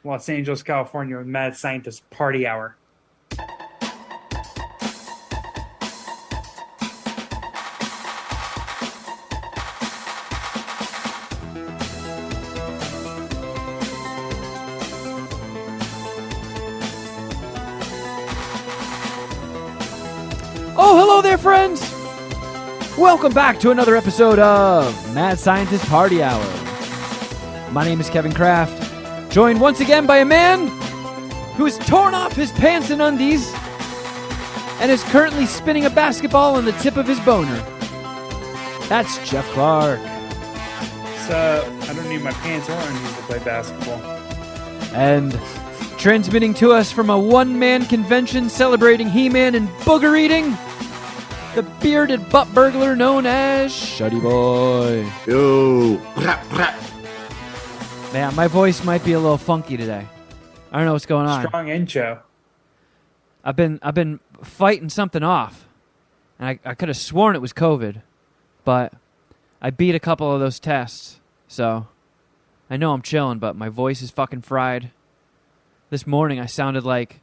Los Angeles, California, with Mad Scientist Party Hour. Oh, hello there, friends! Welcome back to another episode of Mad Scientist Party Hour. My name is Kevin Kraft, joined once again by a man who has torn off his pants and undies and is currently spinning a basketball on the tip of his boner. That's Jeff Clark. So, I don't need my pants or undies to play basketball. And transmitting to us from a one-man convention celebrating He-Man and booger eating, the bearded butt burglar known as Shuddy Boy. Yo, brap, brap. Man, my voice might be a little funky today. I don't know what's going on. Strong intro. I've been fighting something off, and I could have sworn it was COVID, but I beat a couple of those tests, so I know I'm chilling. But my voice is fucking fried. This morning I sounded like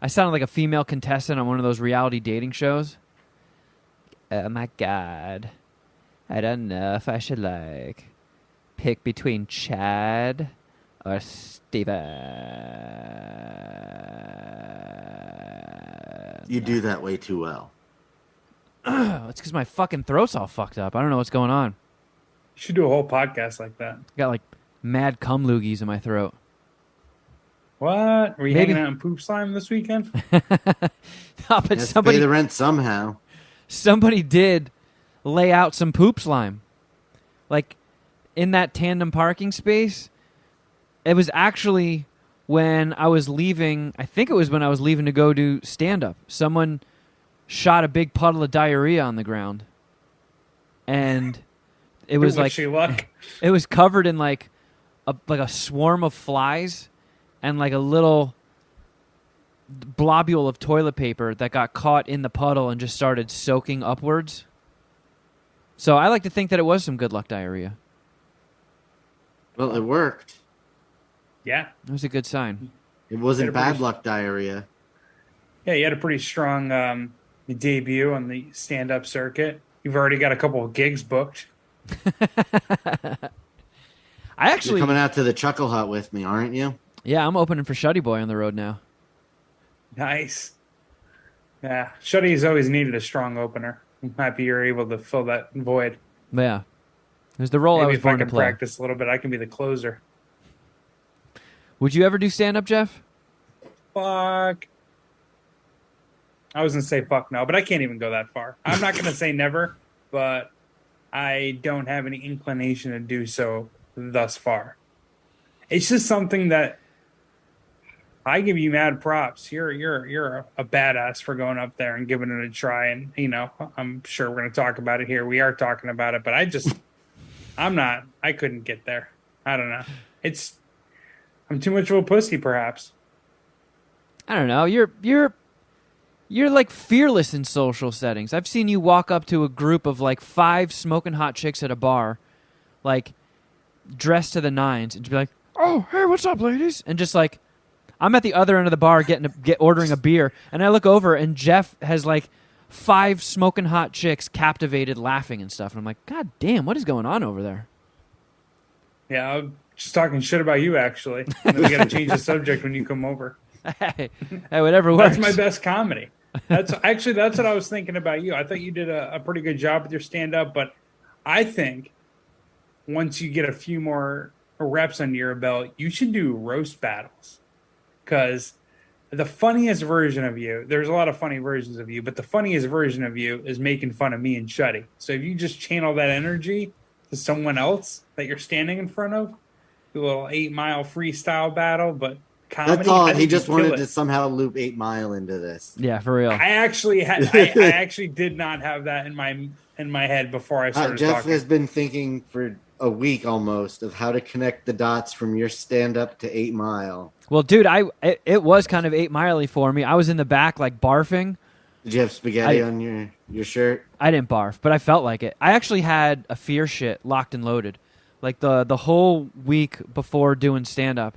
a female contestant on one of those reality dating shows. Oh my god. I don't know if I should pick between Chad or Steven. You do that way too well. It's because my fucking throat's all fucked up. I don't know what's going on. You should do a whole podcast like that. Got mad cum loogies in my throat. What? Were you Maybe. hanging out in poop slime this weekend? No, but Has to pay the rent somehow. Somebody did lay out some poop slime. In that tandem parking space. It was actually when I was leaving. I think it was when I was leaving to go do stand-up. Someone shot a big puddle of diarrhea on the ground. And it was Wish you luck. it was covered in a swarm of flies and a little globule of toilet paper that got caught in the puddle and just started soaking upwards. So I like to think that it was some good luck diarrhea. Well, it worked. Yeah. It was a good sign. It wasn't Had a bad pretty- luck diarrhea. Yeah, you had a pretty strong debut on the stand-up circuit. You've already got a couple of gigs booked. You're coming out to the Chuckle Hut with me, aren't you? Yeah, I'm opening for Shuddy Boy on the road now. Nice. Yeah, Shuddy's always needed a strong opener. I'm happy you're able to fill that void. But yeah. It was the role I Maybe was if I born to can play. practice a little bit, I can be the closer. Would you ever do stand-up, Jeff? Fuck. I was going to say fuck no, but I can't even go that far. I'm not going to say never, but I don't have any inclination to do so thus far. It's just something that I give you mad props. You're a badass for going up there and giving it a try. And, I'm sure we're going to talk about it here. We are talking about it, but I couldn't get there. I don't know. I'm too much of a pussy, perhaps. I don't know. You're fearless in social settings. I've seen you walk up to a group of 5 smoking hot chicks at a bar, dressed to the nines, and just be like, "Oh, hey, what's up, ladies?" And just I'm at the other end of the bar ordering a beer, and I look over and Jeff has 5 smoking hot chicks captivated, laughing and stuff, and I'm like, God damn, what is going on over there? Yeah, I'm just talking shit about you, actually. And then we got to change the subject when you come over. Hey, whatever works. That's my best comedy. That's what I was thinking about you. I thought you did a pretty good job with your stand-up, but I think once you get a few more reps under your belt, you should do roast battles. Because the funniest version of you, there's a lot of funny versions of you, but the funniest version of you is making fun of me and Shuddy. So if you just channel that energy to someone else that you're standing in front of, do a little 8 Mile freestyle battle, but comedy. That's all. I He think just you'd kill wanted it. to somehow loop 8 Mile into this. Yeah, for real. I actually did not have that in my head before I started Jeff talking. has been thinking for a week almost of how to connect the dots from your stand-up to 8 Mile. Well, dude, it was kind of 8 Miley for me. I was in the back barfing. Did you have spaghetti on your shirt? I didn't barf, but I felt like it. I actually had a fear shit locked and loaded. The whole week before doing stand-up,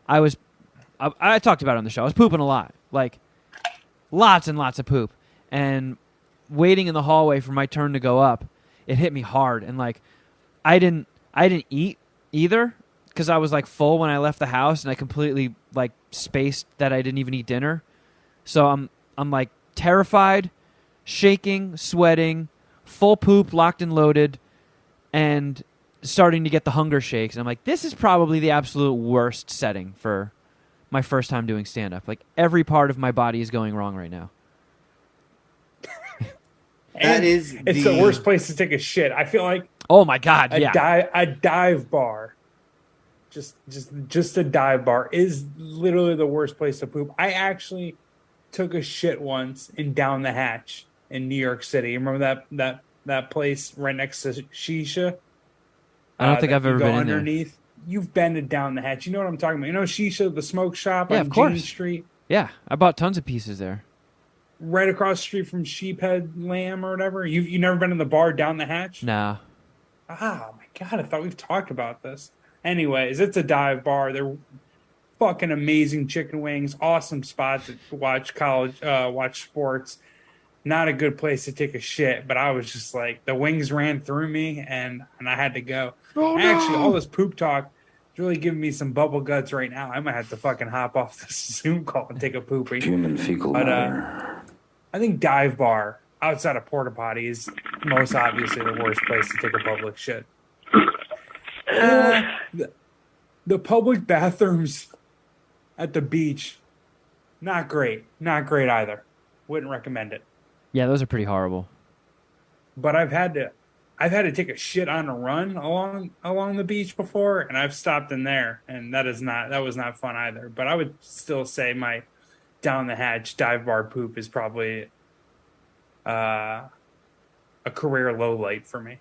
I was I talked about it on the show. I was pooping a lot, like lots and lots of poop, and waiting in the hallway for my turn to go up, it hit me hard, and like I didn't eat either because I was like full when I left the house, and I completely like spaced that I didn't even eat dinner. So I'm like terrified, shaking, sweating, full poop, locked and loaded, and starting to get the hunger shakes. And I'm like, this is probably the absolute worst setting for my first time doing stand-up. Like, every part of my body is going wrong right now. It's the worst place to take a shit. I feel like oh my God, yeah. A dive bar, just a dive bar is literally the worst place to poop. I actually took a shit once in Down the Hatch in New York City. Remember that place right next to Shisha? I don't think I've ever been underneath. in there. You've been to Down the Hatch. You know what I'm talking about. You know Shisha, the smoke shop Yeah, on of course. Jean Street? Yeah, I bought tons of pieces there. Right across the street from Sheephead Lamb or whatever. You never been in the bar Down the Hatch? Nah. Ah, my God, I thought we've talked about this. Anyways, it's a dive bar. They're fucking amazing chicken wings, awesome spot to watch watch sports. Not a good place to take a shit, but I was just like, the wings ran through me, and I had to go. Oh, no. Actually, all this poop talk is really giving me some bubble guts right now. I might have to fucking hop off this Zoom call and take a poopy. Human fecal matter. I think dive bar outside of porta potty is most obviously the worst place to take a public shit. The public bathrooms at the beach, not great. Not great either. Wouldn't recommend it. Yeah, those are pretty horrible. But I've had to take a shit on a run along the beach before, and I've stopped in there, and that was not fun either. But I would still say my Down the Hatch dive bar poop is probably a career low light for me.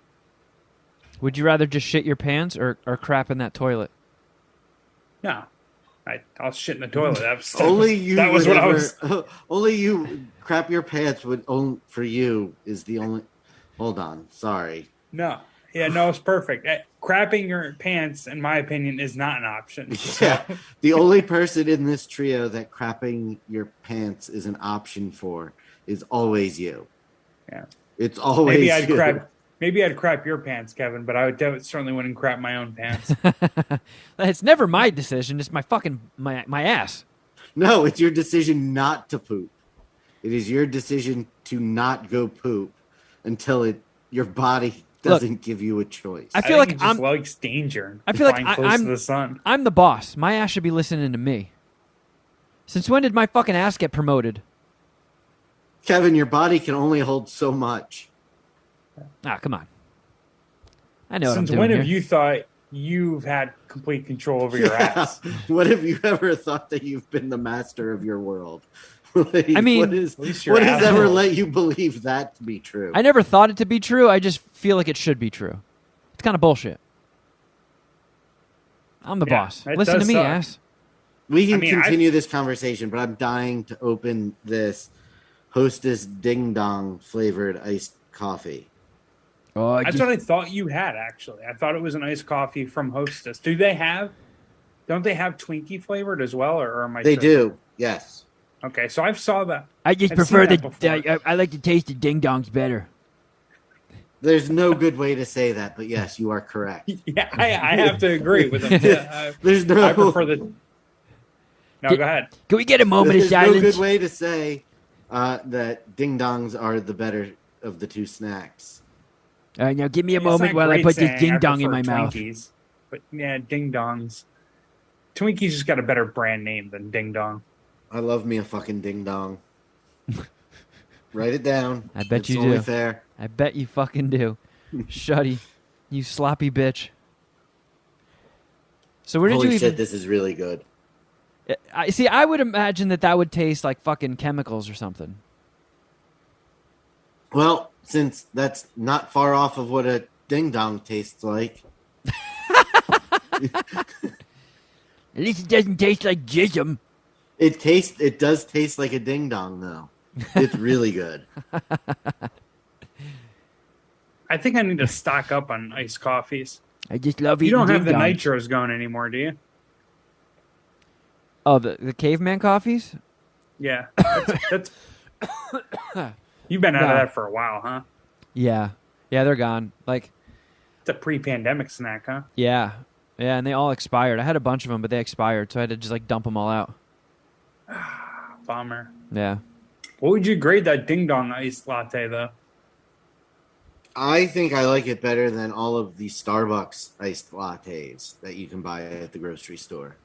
Would you rather just shit your pants or crap in that toilet? No, I'll shit in the toilet. Only you. That was what I was. Only you crap your pants would own for you is the only. Hold on, sorry. No, it's perfect. Crapping your pants, in my opinion, is not an option. Yeah, the only person in this trio that crapping your pants is an option for is always you. Yeah, it's always you. Maybe I'd crap your pants, Kevin, but I certainly wouldn't crap my own pants. It's never my decision. It's my fucking my ass. No, it's your decision not to poop. It is your decision to not go poop until your body doesn't give you a choice. I feel like he just likes danger. I feel like close to the sun. I'm the boss. My ass should be listening to me. Since when did my fucking ass get promoted? Kevin, your body can only hold so much. Ah, come on. I know what I'm Since doing when here. have you thought you've had complete control over your ass? What have you ever thought that you've been the master of your world? Like, I mean, what has ever let you believe that to be true? I never thought it to be true. I just feel like it should be true. It's kind of bullshit. I'm the boss. Listen to me, suck. ass. We can continue this conversation, but I'm dying to open this Hostess Ding Dong flavored iced coffee. Oh, That's what I thought you had, actually. I thought it was an iced coffee from Hostess. Don't they have Twinkie flavored as well, or am I? They do, yes. Okay, so I saw that. I just prefer I like the taste of Ding Dongs better. There's no good way to say that, but yes, you are correct. Yeah, I have to agree with him. There's no. I prefer the. No, go ahead. Can we get a moment of silence? There's no good way to say that Ding Dongs are the better of the two snacks. All right, now give me a moment while I put this Ding Dong in my Twinkies, mouth. But yeah, Ding Dongs. Twinkies just got a better brand name than Ding Dong. I love me a fucking Ding Dong. Write it down. I bet you only do. Fair. I bet you fucking do. Shuddy, you sloppy bitch. So where did Holy you even? shit, this is really good. I would imagine that would taste like fucking chemicals or something. Well, since that's not far off of what a Ding Dong tastes like. At least it doesn't taste like jism. It does taste like a Ding Dong, though. It's really good. I think I need to stock up on iced coffees. I just love You eating don't have the Ding Dongs. nitros going anymore, do you? Oh, the caveman coffees? Yeah, that's you've been out of No. that for a while, huh? Yeah. Yeah, they're gone. Like, It's a pre-pandemic snack, huh? yeah. Yeah, and they all expired. I had a bunch of them, but they expired, so I had to just, like, dump them all out. Bummer. Yeah. What would you grade that Ding Dong iced latte, though? I think I like it better than all of the Starbucks iced lattes that you can buy at the grocery store.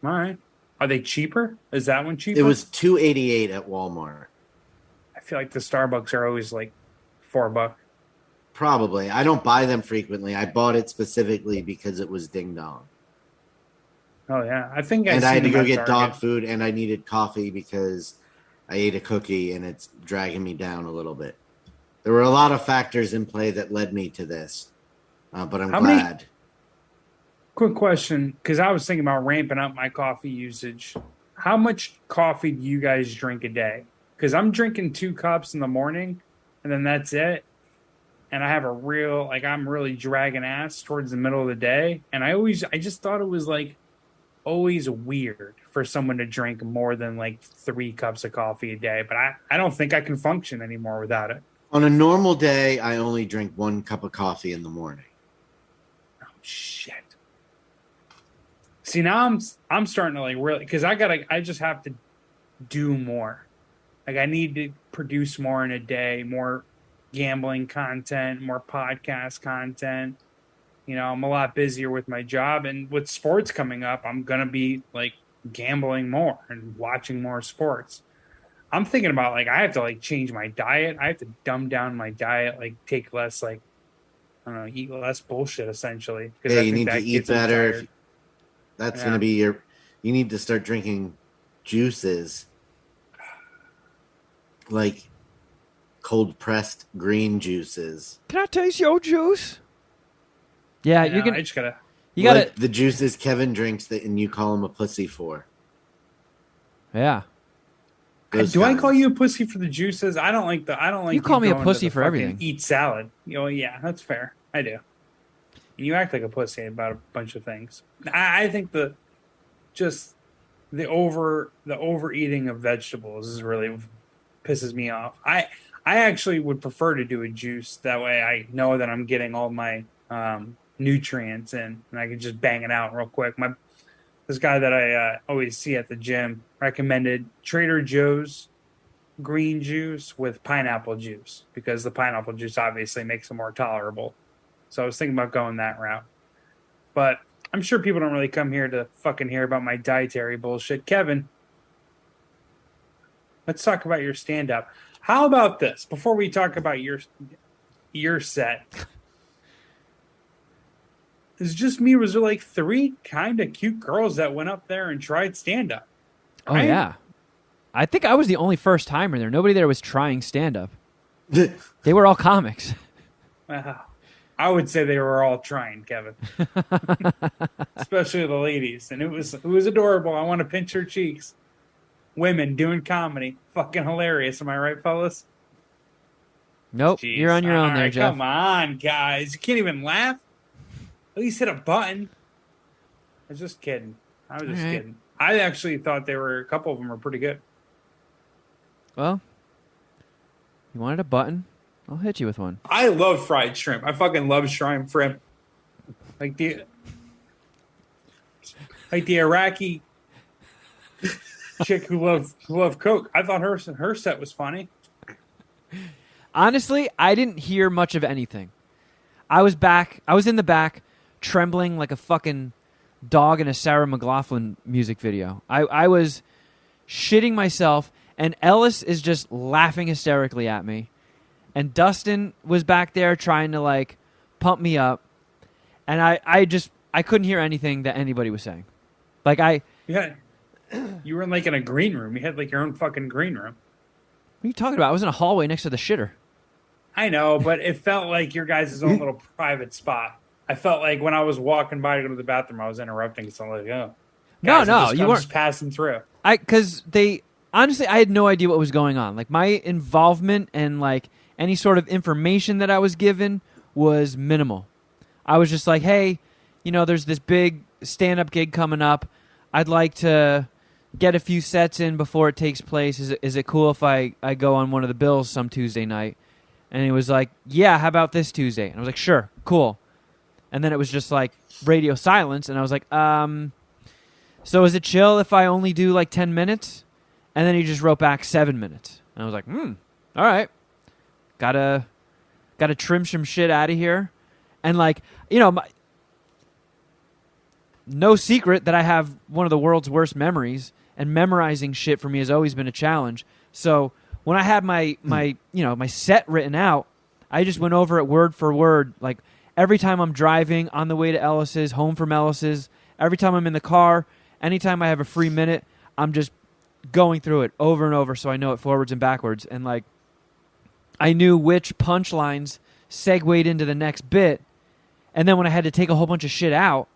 All right. Are they cheaper? Is that one cheaper? It was $2.88 at Walmart. I feel like the Starbucks are always like $4. Probably. I don't buy them frequently. I bought it specifically because it was Ding Dong. Oh yeah, I think. And I had to seen go them at get dog Target. food, and I needed coffee because I ate a cookie, and it's dragging me down a little bit. There were a lot of factors in play that led me to this, but I'm How many- glad. Quick question, because I was thinking about ramping up my coffee usage. How much coffee do you guys drink a day? Because I'm drinking 2 cups in the morning, and then that's it. And I have a real, like, I'm really dragging ass towards the middle of the day. And I just thought it was like always weird for someone to drink more than like 3 cups of coffee a day. But I don't think I can function anymore without it. On a normal day, I only drink 1 cup of coffee in the morning. Oh, shit. See, now I'm starting to like really, because I just have to do more. Like, I need to produce more in a day, more gambling content, more podcast content. You know, I'm a lot busier with my job, and with sports coming up, I'm gonna be like gambling more and watching more sports. I'm thinking about, like, I have to like change my diet. I have to dumb down my diet, like take less, like, I don't know, eat less bullshit essentially. Because Yeah, I you think need to that eat gets me better. tired. That's Yeah. going to be your. You need to start drinking juices, like cold pressed green juices. Can I taste your juice? Yeah, You you know, can. I just gotta. You gotta. Like the juices Kevin drinks that, and you call him a pussy for. Yeah. Those Do I kinds. call you a pussy for the juices? I don't like the. I don't like. You call me a going to pussy the for fucking everything. Eat salad. You know, yeah, that's fair. I do. And you act like a pussy about a bunch of things. I think the overeating of vegetables is really pisses me off. I actually would prefer to do a juice. That way, I know that I'm getting all my nutrients in, and I can just bang it out real quick. This guy that I always see at the gym recommended Trader Joe's green juice with pineapple juice, because the pineapple juice obviously makes it more tolerable. So I was thinking about going that route. But I'm sure people don't really come here to fucking hear about my dietary bullshit. Kevin, let's talk about your stand-up. How about this? Before we talk about your set, it's just me. Was there like 3 kind of cute girls that went up there and tried stand-up? Oh Right? yeah. I think I was the only first timer there. Nobody there was trying stand up. They were all comics. I would say they were all trying, Kevin. Especially the ladies. And it was adorable. I want to pinch her cheeks. Women doing comedy. Fucking hilarious. Am I right, fellas? Nope. Jeez. You're on your own All there, right, Jeff. Come on, guys. You can't even laugh. At least hit a button. I was just kidding. All right. Kidding. I actually thought a couple of them were pretty good. Well, you wanted a button? I'll hit you with one. I love fried shrimp. I fucking love shrimp. Like the Iraqi chick who loved Coke. I thought her set was funny. Honestly, I didn't hear much of anything. I was in the back, trembling like a fucking dog in a Sarah McLachlan music video. I was shitting myself, and Ellis is just laughing hysterically at me. And Dustin was back there trying to like pump me up, and I couldn't hear anything that anybody was saying. Like Yeah, you were in like in a green room. You had like your own fucking green room. what are you talking about? I was in a hallway next to the shitter. I know, but it felt like your guys' own little private spot. I felt like when I was walking by to go to the bathroom, I was interrupting. So I'm like, oh, No, guys, I'm you I'm weren't. just passing through. Because honestly, I had no idea what was going on. Like, my involvement and like any sort of information that I was given was minimal. I was just like, hey, there's this big stand-up gig coming up. I'd like to get a few sets in before it takes place. Is it cool if I go on one of the bills some Tuesday night? And he was like, yeah, how about this Tuesday? And I was like, sure, cool. And then it was just like radio silence. And I was like, so is it chill if I only do like 10 minutes? And then he just wrote back 7 minutes. And I was like, all right. Gotta trim some shit out of here. And like, no secret that I have one of the world's worst memories, and memorizing shit for me has always been a challenge. So when I had my set written out, I just went over it word for word. Like every time I'm driving on the way to Ellis's, home from Ellis's, every time I'm in the car, anytime I have a free minute, I'm just going through it over and over so I know it forwards and backwards. And like I knew which punchlines segued into the next bit. And then when I had to take a whole bunch of shit out,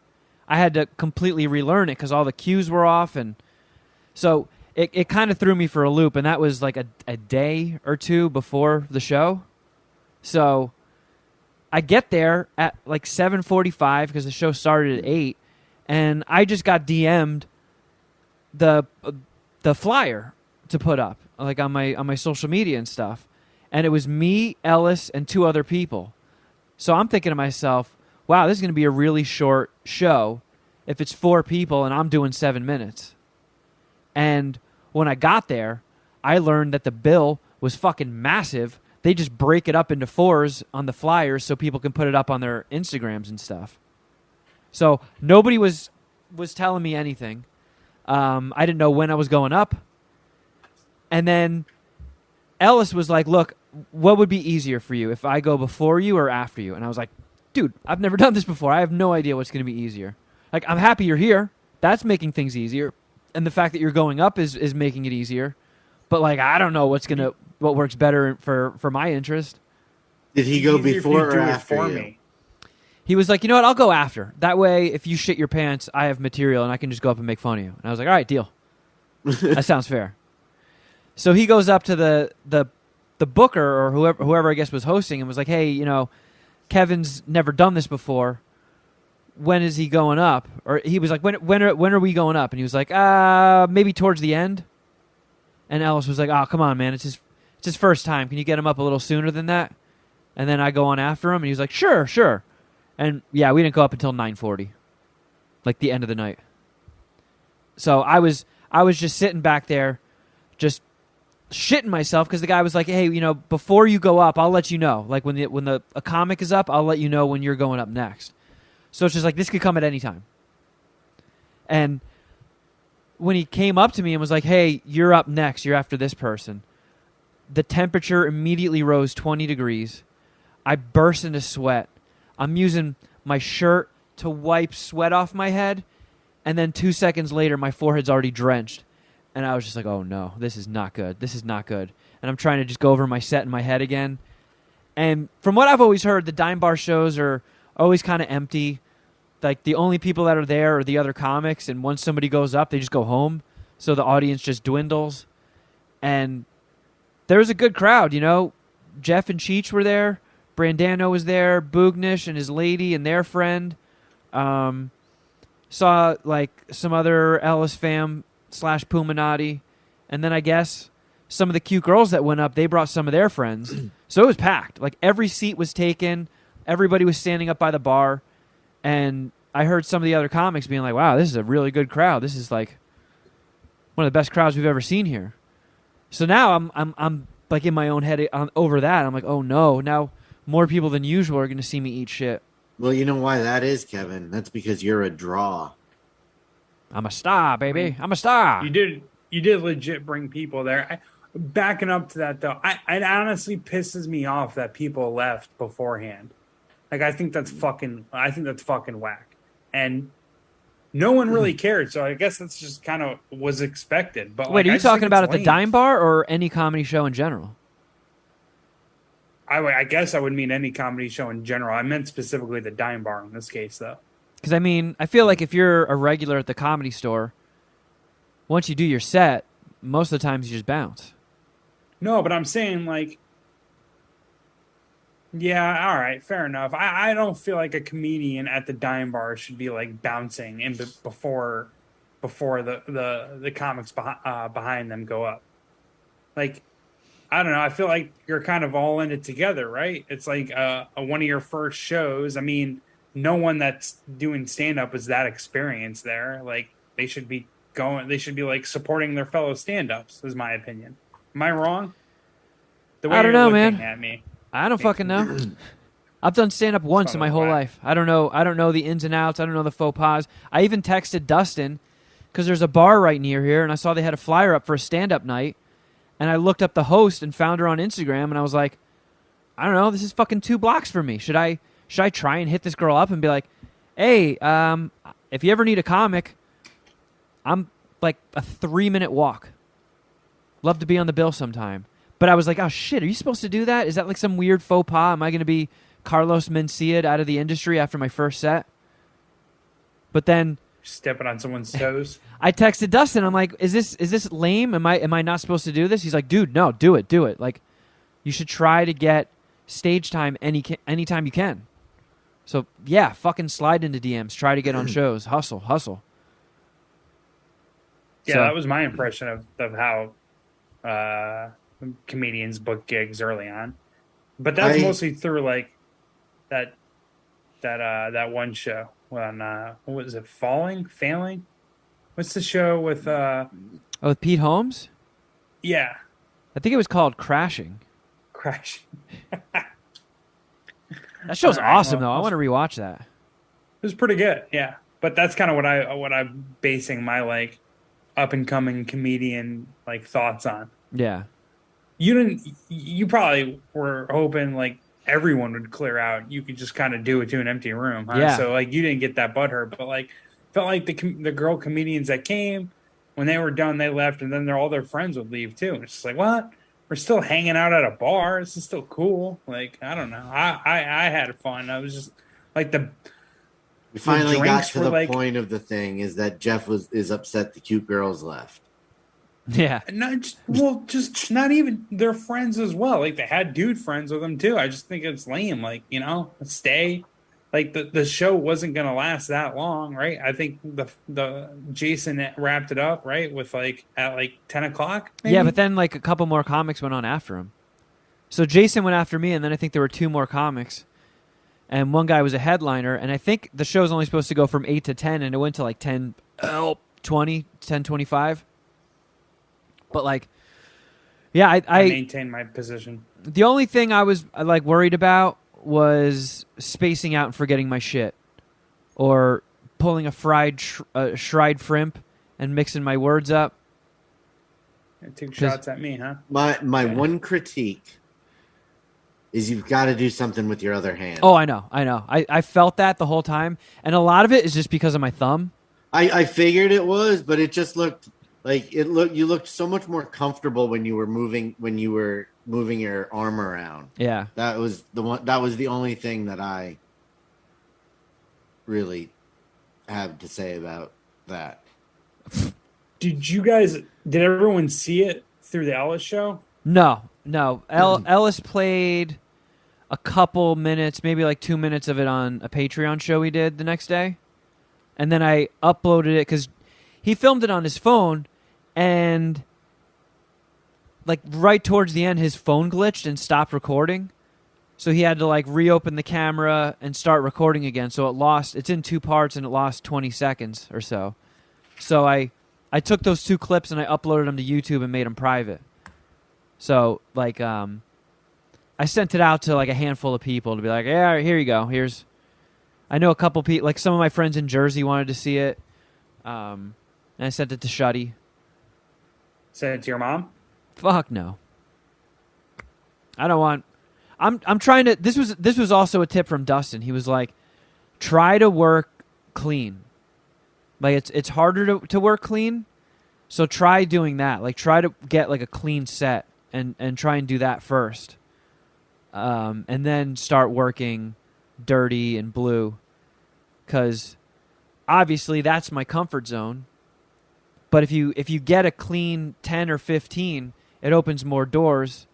I had to completely relearn it because all the cues were off. And so it kind of threw me for a loop. And that was like a day or two before the show. So I get there at like 7:45 because the show started at 8. And I just got DM'd the flyer to put up like on my social media and stuff. And it was me, Ellis, and 2 other people. So I'm thinking to myself, wow, this is going to be a really short show if it's 4 people and I'm doing 7 minutes. And when I got there, I learned that the bill was fucking massive. They just break it up into 4s on the flyers so people can put it up on their Instagrams and stuff. So nobody was telling me anything. I didn't know when I was going up. And then Ellis was like, look, what would be easier for you if I go before you or after you? And I was like, dude, I've never done this before. I have no idea what's going to be easier. Like, I'm happy you're here. That's making things easier. And the fact that you're going up is making it easier. But, like, I don't know what works better for my interest. Did he go before or after you? Me. He was like, you know what, I'll go after. That way, if you shit your pants, I have material and I can just go up and make fun of you. And I was like, all right, deal. That sounds fair. So he goes up to the booker or whoever I guess was hosting and was like, hey, Kevin's never done this before. When is he going up? Or he was like, when are we going up? And he was like, maybe towards the end. And Ellis was like, oh, come on, man. It's his first time. Can you get him up a little sooner than that? And then I go on after him. And he was like, sure. And yeah, we didn't go up until 9:40, like the end of the night. So I was just sitting back there, just shitting myself because the guy was like, hey, before you go up, I'll let you know. Like when a comic is up, I'll let you know when you're going up next. So it's just like, this could come at any time. And when he came up to me and was like, hey, you're up next, you're after this person, the temperature immediately rose 20 degrees. I burst into sweat. I'm using my shirt to wipe sweat off my head. And then 2 seconds later, my forehead's already drenched. And I was just like, oh, no, this is not good. This is not good. And I'm trying to just go over my set in my head again. And from what I've always heard, the Dime Bar shows are always kind of empty. Like, the only people that are there are the other comics. And once somebody goes up, they just go home. So the audience just dwindles. And there was a good crowd, Jeff and Cheech were there. Brandano was there. Boognish and his lady and their friend. Saw, like, some other Ellis fam / Puminati. And then I guess some of the cute girls that went up, they brought some of their friends. So it was packed. Like, every seat was taken. Everybody was standing up by the bar. And I heard some of the other comics being like, wow, this is a really good crowd. This is, like, one of the best crowds we've ever seen here. So now I'm like, in my own head over that. I'm like, oh, no. Now more people than usual are going to see me eat shit. Well, you know why that is, Kevin? That's because you're a draw. I'm a star, baby. I'm a star. You did legit bring people there. Backing up to that, though, it honestly pisses me off that people left beforehand. Like, I think that's fucking whack. And no one really cared, so I guess that's just kind of was expected. But wait, like, are you talking about at the Dime Bar or any comedy show in general? I guess I would mean any comedy show in general. I meant specifically the Dime Bar in this case, though. Because, I mean, I feel like if you're a regular at the Comedy Store, once you do your set, most of the times you just bounce. No, but I'm saying, like, yeah, all right, fair enough. I don't feel like a comedian at the Dime Bar should be, like, bouncing in before before the comics behind them go up. Like, I don't know. I feel like you're kind of all in it together, right? It's like one of your first shows. I mean, no one that's doing stand up is that experienced there. Like, they should be going. They should be like supporting their fellow stand ups. Is my opinion. Am I wrong? The way I don't you're know, looking man. at me. I don't fucking know. I've done stand up once in my whole life. I don't know the ins and outs. I don't know the faux pas. I even texted Dustin because there's a bar right near here, and I saw they had a flyer up for a stand up night. And I looked up the host and found her on Instagram, and I was like, I don't know, this is fucking 2 blocks from me. Should I try and hit this girl up and be like, hey, if you ever need a comic, I'm like a 3-minute walk. Love to be on the bill sometime. But I was like, oh shit, are you supposed to do that? Is that like some weird faux pas? Am I going to be Carlos Mencia out of the industry after my first set? But then Stepping on someone's toes. I texted Dustin. I'm like, is this lame? Am I not supposed to do this? He's like, dude, no, do it. Like, you should try to get stage time anytime you can. So yeah, fucking slide into DMs. Try to get on shows. Hustle. Yeah, So- that was my impression of how comedians book gigs early on. But that's mostly through like that one show on what was it? Failing? What's the show with with Pete Holmes? Yeah, I think it was called Crashing. Crash. That show's All right, awesome well, though. I want to rewatch that. It was pretty good, yeah. But that's kind of what I'm basing my like up and coming comedian like thoughts on. Yeah. You probably were hoping like everyone would clear out. You could just kind of do it to an empty room, huh? Yeah. So like you didn't get that butthurt, but like felt like the girl comedians that came, when they were done, they left, and then all their friends would leave too. It's just like, what? We're still hanging out at a bar. This is still cool. Like, I don't know. I had fun. I was just like We finally got drinks to were the like- point of the thing is that Jeff is upset the cute girls left. Yeah. just not even their friends as well. Like they had dude friends with them too. I just think it's lame. Like, stay. Like the show wasn't gonna last that long, right? I think the Jason wrapped it up right with like at like 10 o'clock. Maybe? Yeah, but then like a couple more comics went on after him. So Jason went after me, and then I think there were 2 more comics, and one guy was a headliner, and I think the show was only supposed to go from 8 to 10, and it went to like 10, 20, 10, 25. But like, yeah, I maintain my position. The only thing I was like worried about was spacing out and forgetting my shit, or pulling a fried shrimp and mixing my words up. Took shots at me, huh? My one critique is you've got to do something with your other hand. Oh, I know. I felt that the whole time, and a lot of it is just because of my thumb. I figured it was, but it just looked like you looked so much more comfortable when you were moving your arm around. Yeah. That was the only thing that I really have to say about that. Did everyone see it through the Ellis show? No. Ellis played a couple minutes, maybe like 2 minutes of it on a Patreon show he did the next day. And then I uploaded it because he filmed it on his phone, and like right towards the end, his phone glitched and stopped recording. So he had to like reopen the camera and start recording again. So it's in 2 parts, and it lost 20 seconds or so. So I took those 2 clips and I uploaded them to YouTube and made them private. So like, I sent it out to like a handful of people to be like, yeah, here you go. I know a couple people, like some of my friends in Jersey wanted to see it. And I sent it to Shuddy. Send it to your mom? Fuck no. I don't want. I'm trying to. This was also a tip from Dustin. He was like, try to work clean. Like it's harder to work clean, so try doing that. Like try to get like a clean set and try and do that first, and then start working dirty and blue, because obviously that's my comfort zone. But if you get a clean 10 or 15, it opens more doors.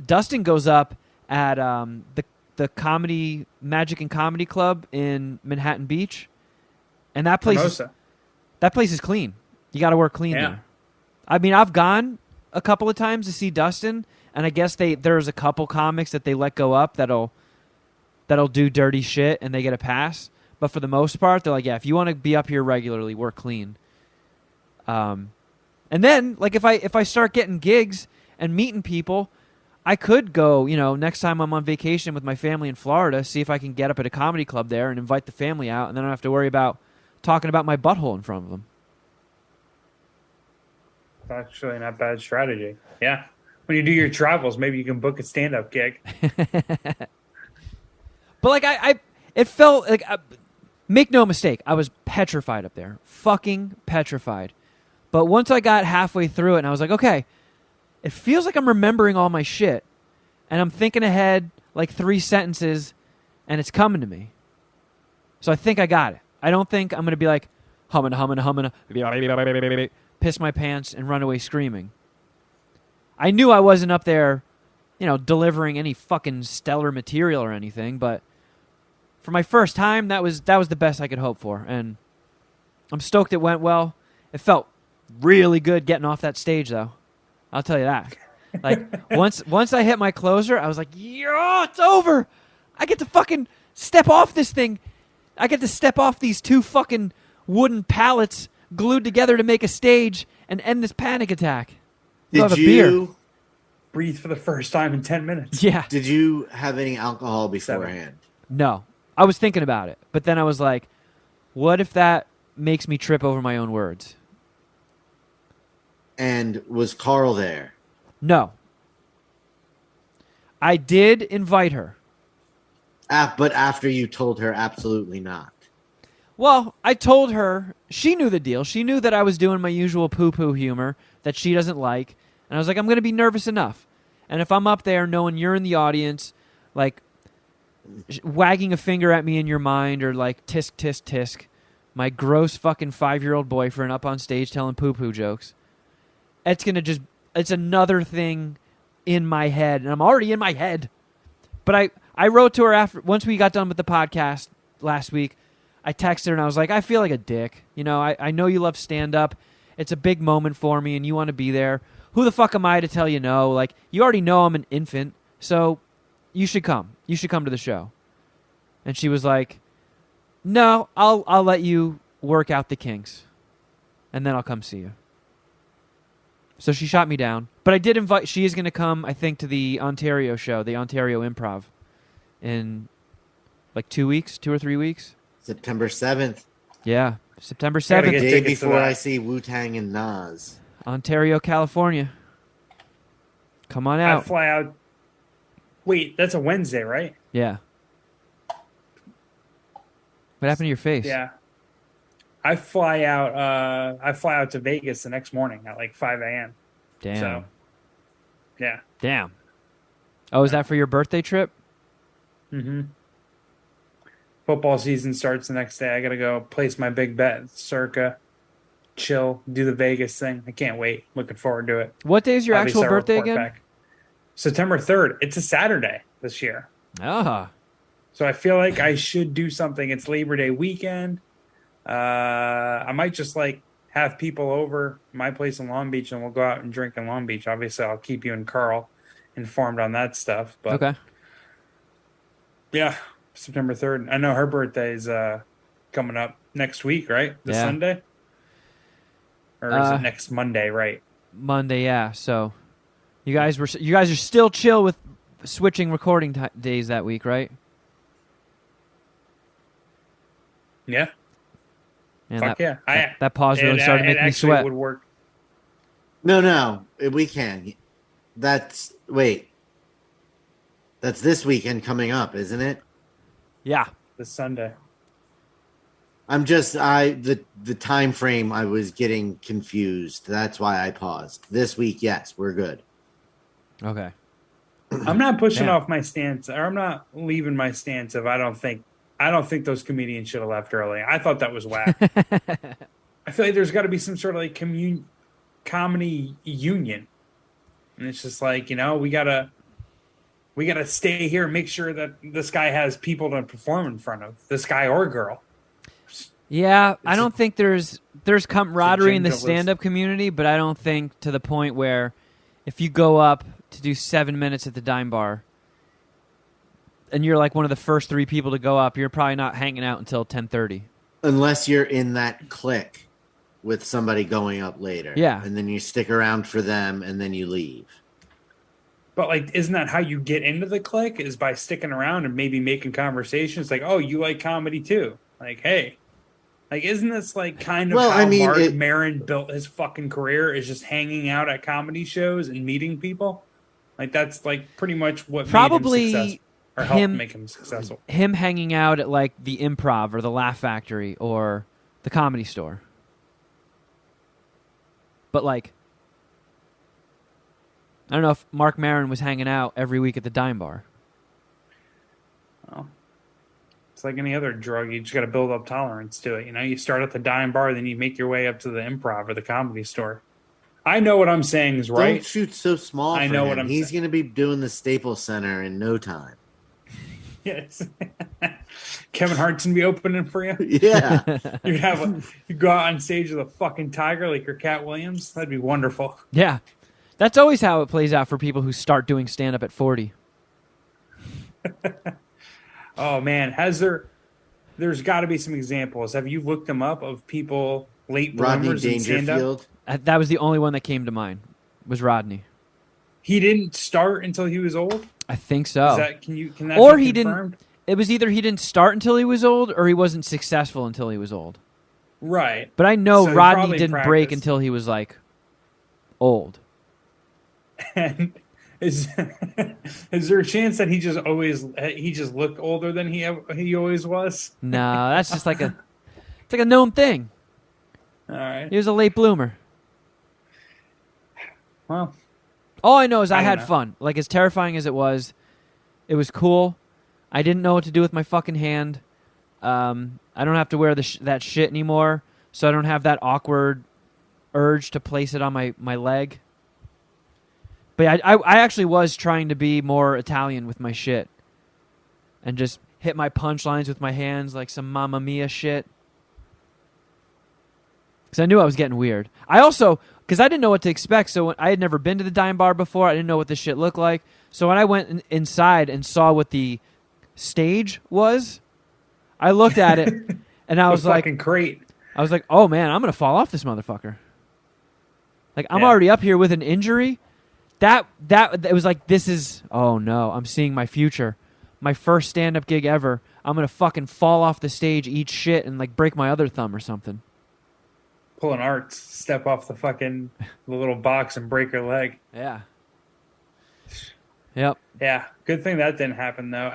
Dustin goes up at the Comedy Magic and Comedy Club in Manhattan Beach, and that place That place is clean. You got to work clean Yeah. there. I mean, I've gone a couple of times to see Dustin, and I guess there's a couple comics that they let go up that'll do dirty shit and they get a pass. But for the most part, they're like, yeah, if you want to be up here regularly, work clean. And then, like, if I start getting gigs and meeting people, I could go, next time I'm on vacation with my family in Florida, see if I can get up at a comedy club there and invite the family out, and then I don't have to worry about talking about my butthole in front of them. It's actually not a bad strategy. Yeah. When you do your travels, maybe you can book a stand-up gig. But like it felt like, make no mistake, I was petrified up there, fucking petrified. But once I got halfway through it, and I was like, okay, it feels like I'm remembering all my shit, and I'm thinking ahead like 3 sentences, and it's coming to me. So I think I got it. I don't think I'm gonna be like humming, piss my pants and run away screaming. I knew I wasn't up there, delivering any fucking stellar material or anything, but for my first time, that was the best I could hope for, and I'm stoked it went well. It felt really good getting off that stage, though. I'll tell you that. Like once I hit my closer, I was like, "Yo, it's over! I get to fucking step off this thing. I get to step off these 2 fucking wooden pallets glued together to make a stage and end this panic attack." Go have a beer. Breathe for the first time in 10 minutes. Yeah. Did you have any alcohol beforehand? No. I was thinking about it, but then I was like, what if that makes me trip over my own words? And was Carl there? No. I did invite her. But after you told her absolutely not. Well, I told her, she knew the deal. She knew that I was doing my usual poo-poo humor that she doesn't like. And I was like, I'm going to be nervous enough. And if I'm up there knowing you're in the audience, like, wagging a finger at me in your mind, or like tisk tisk tisk, my gross fucking 5-year-old boyfriend up on stage telling poo-poo jokes, it's another thing in my head, and I'm already in my head. But I wrote to her once we got done with the podcast last week. I texted her and I was like, I feel like a dick. I know you love stand-up. It's a big moment for me and you want to be there. Who the fuck am I to tell you no? Like, you already know I'm an infant, so you should come. You should come to the show. And she was like, no, I'll let you work out the kinks, and then I'll come see you. So she shot me down. But I did invite, she is going to come, I think, to the Ontario show, the Ontario Improv, in like 2 weeks, 2 or 3 weeks. September 7th. Yeah, September The 7th, day before I see Wu-Tang and Nas. Ontario, California. Come on I out. fly out. Wait, that's a Wednesday, right? Yeah. What happened to your face? Yeah. I fly out to Vegas the next morning at like 5 a.m. Damn. So, yeah. Damn. Oh, is that for your birthday trip? Mm-hmm. Football season starts the next day. I got to go place my big bet, circa, chill, do the Vegas thing. I can't wait. Looking forward to it. What day is your Obviously, actual I'll birthday report again? back. September 3rd. It's a Saturday this year. Ah. So I feel like I should do something. It's Labor Day weekend. I might just like have people over my place in Long Beach and we'll go out and drink in Long Beach. Obviously, I'll keep you and Carl informed on that stuff. But Okay. yeah, September 3rd. I know her birthday is coming up next week, right? The Yeah. Sunday? Or is it next Monday, right? Monday, yeah. So you guys are still chill with switching recording days that week, right? Yeah. And Fuck yeah. That pause really started to make me sweat. Would work. No, we can. That's this weekend coming up, isn't it? Yeah. This Sunday. I'm just the time frame I was getting confused. That's why I paused. This week, yes, we're good. Okay. I'm not pushing Damn. off my stance, or I'm not leaving my stance of I don't think those comedians should have left early. I thought that was whack. I feel like there's got to be some sort of like comedy union, and it's just like, we gotta stay here and make sure that this guy has people to perform in front of, this guy or girl. Yeah, I don't think there's camaraderie in the genderless. stand-up community, but I don't think to the point where if you go up to do 7 minutes at the Dime Bar and you're like one of the first 3 people to go up, you're probably not hanging out until 10:30. Unless you're in that clique with somebody going up later. Yeah. And then you stick around for them and then you leave. But like, isn't that how you get into the clique? Is by sticking around and maybe making conversations? Like, oh, you like comedy too? Like, hey, like, isn't this like kind of how Mark Maron built his fucking career? Is just hanging out at comedy shows and meeting people? Like, that's like pretty much what Probably made him successful, or helped make him successful. Him hanging out at like the Improv or the Laugh Factory or the Comedy Store. But like, I don't know if Mark Maron was hanging out every week at the Dime Bar. Well, it's like any other drug. You just got to build up tolerance to it. You know, you start at the Dime Bar, then you make your way up to the Improv or the Comedy Store. I know what I'm saying is right. Don't shoot so small. I know what I'm saying. He's going to be doing the Staples Center in no time. Yes. Kevin Hart's gonna be opening for you. Yeah. You go out on stage with a fucking tiger like your Cat Williams. That'd be wonderful. Yeah. That's always how it plays out for people who start doing stand-up at 40. Oh, man. There's got to be some examples. Have you looked them up of people, late bloomers in stand-up? Rodney Dangerfield. That was the only one that came to mind, was Rodney. He didn't start until he was old? I think so. Can that or be he confirmed? didn't. It was either he didn't start until he was old or he wasn't successful until he was old. Right. But I know So Rodney didn't break until he was like old. And is there a chance that he just looked older than he always was? No, that's just like it's like a known thing. All right. He was a late bloomer. Well, all I know is I don't had know. fun. Like, as terrifying as it was cool. I didn't know what to do with my fucking hand. I don't have to wear that shit anymore, so I don't have that awkward urge to place it on my leg. But yeah, I actually was trying to be more Italian with my shit and just hit my punchlines with my hands like some Mamma Mia shit. Because I knew I was getting weird. I also, because I didn't know what to expect, so I had never been to the Dime Bar before. I didn't know what this shit looked like. So when I went inside and saw what the stage was, I looked at it and I was like, fucking crate. I was like, oh man, I'm gonna fall off this motherfucker. Like, I'm Yeah. already up here with an injury. That it was like, this is, oh no, I'm seeing my future. My first stand-up gig ever. I'm gonna fucking fall off the stage, eat shit, and like break my other thumb or something. Pull an Arts, step off the little box and break her leg. Yeah. Yep. Yeah, good thing that didn't happen though.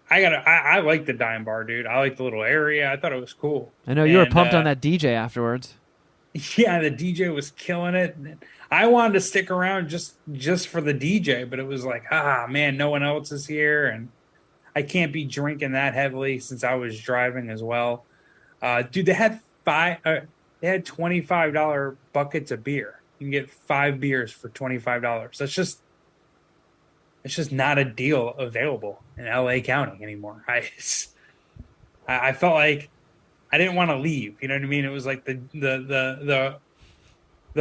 I like the Dime Bar, dude. I like the little area. I thought it was cool. I know you were And, pumped on that DJ afterwards. Yeah, the DJ was killing it. I wanted to stick around just for the DJ, but it was like, man, no one else is here, and I can't be drinking that heavily since I was driving as well. Dude, they had $25 buckets of beer. You can get 5 beers for $25. It's just not a deal available in LA County anymore. I felt like I didn't want to leave. You know what I mean? It was like the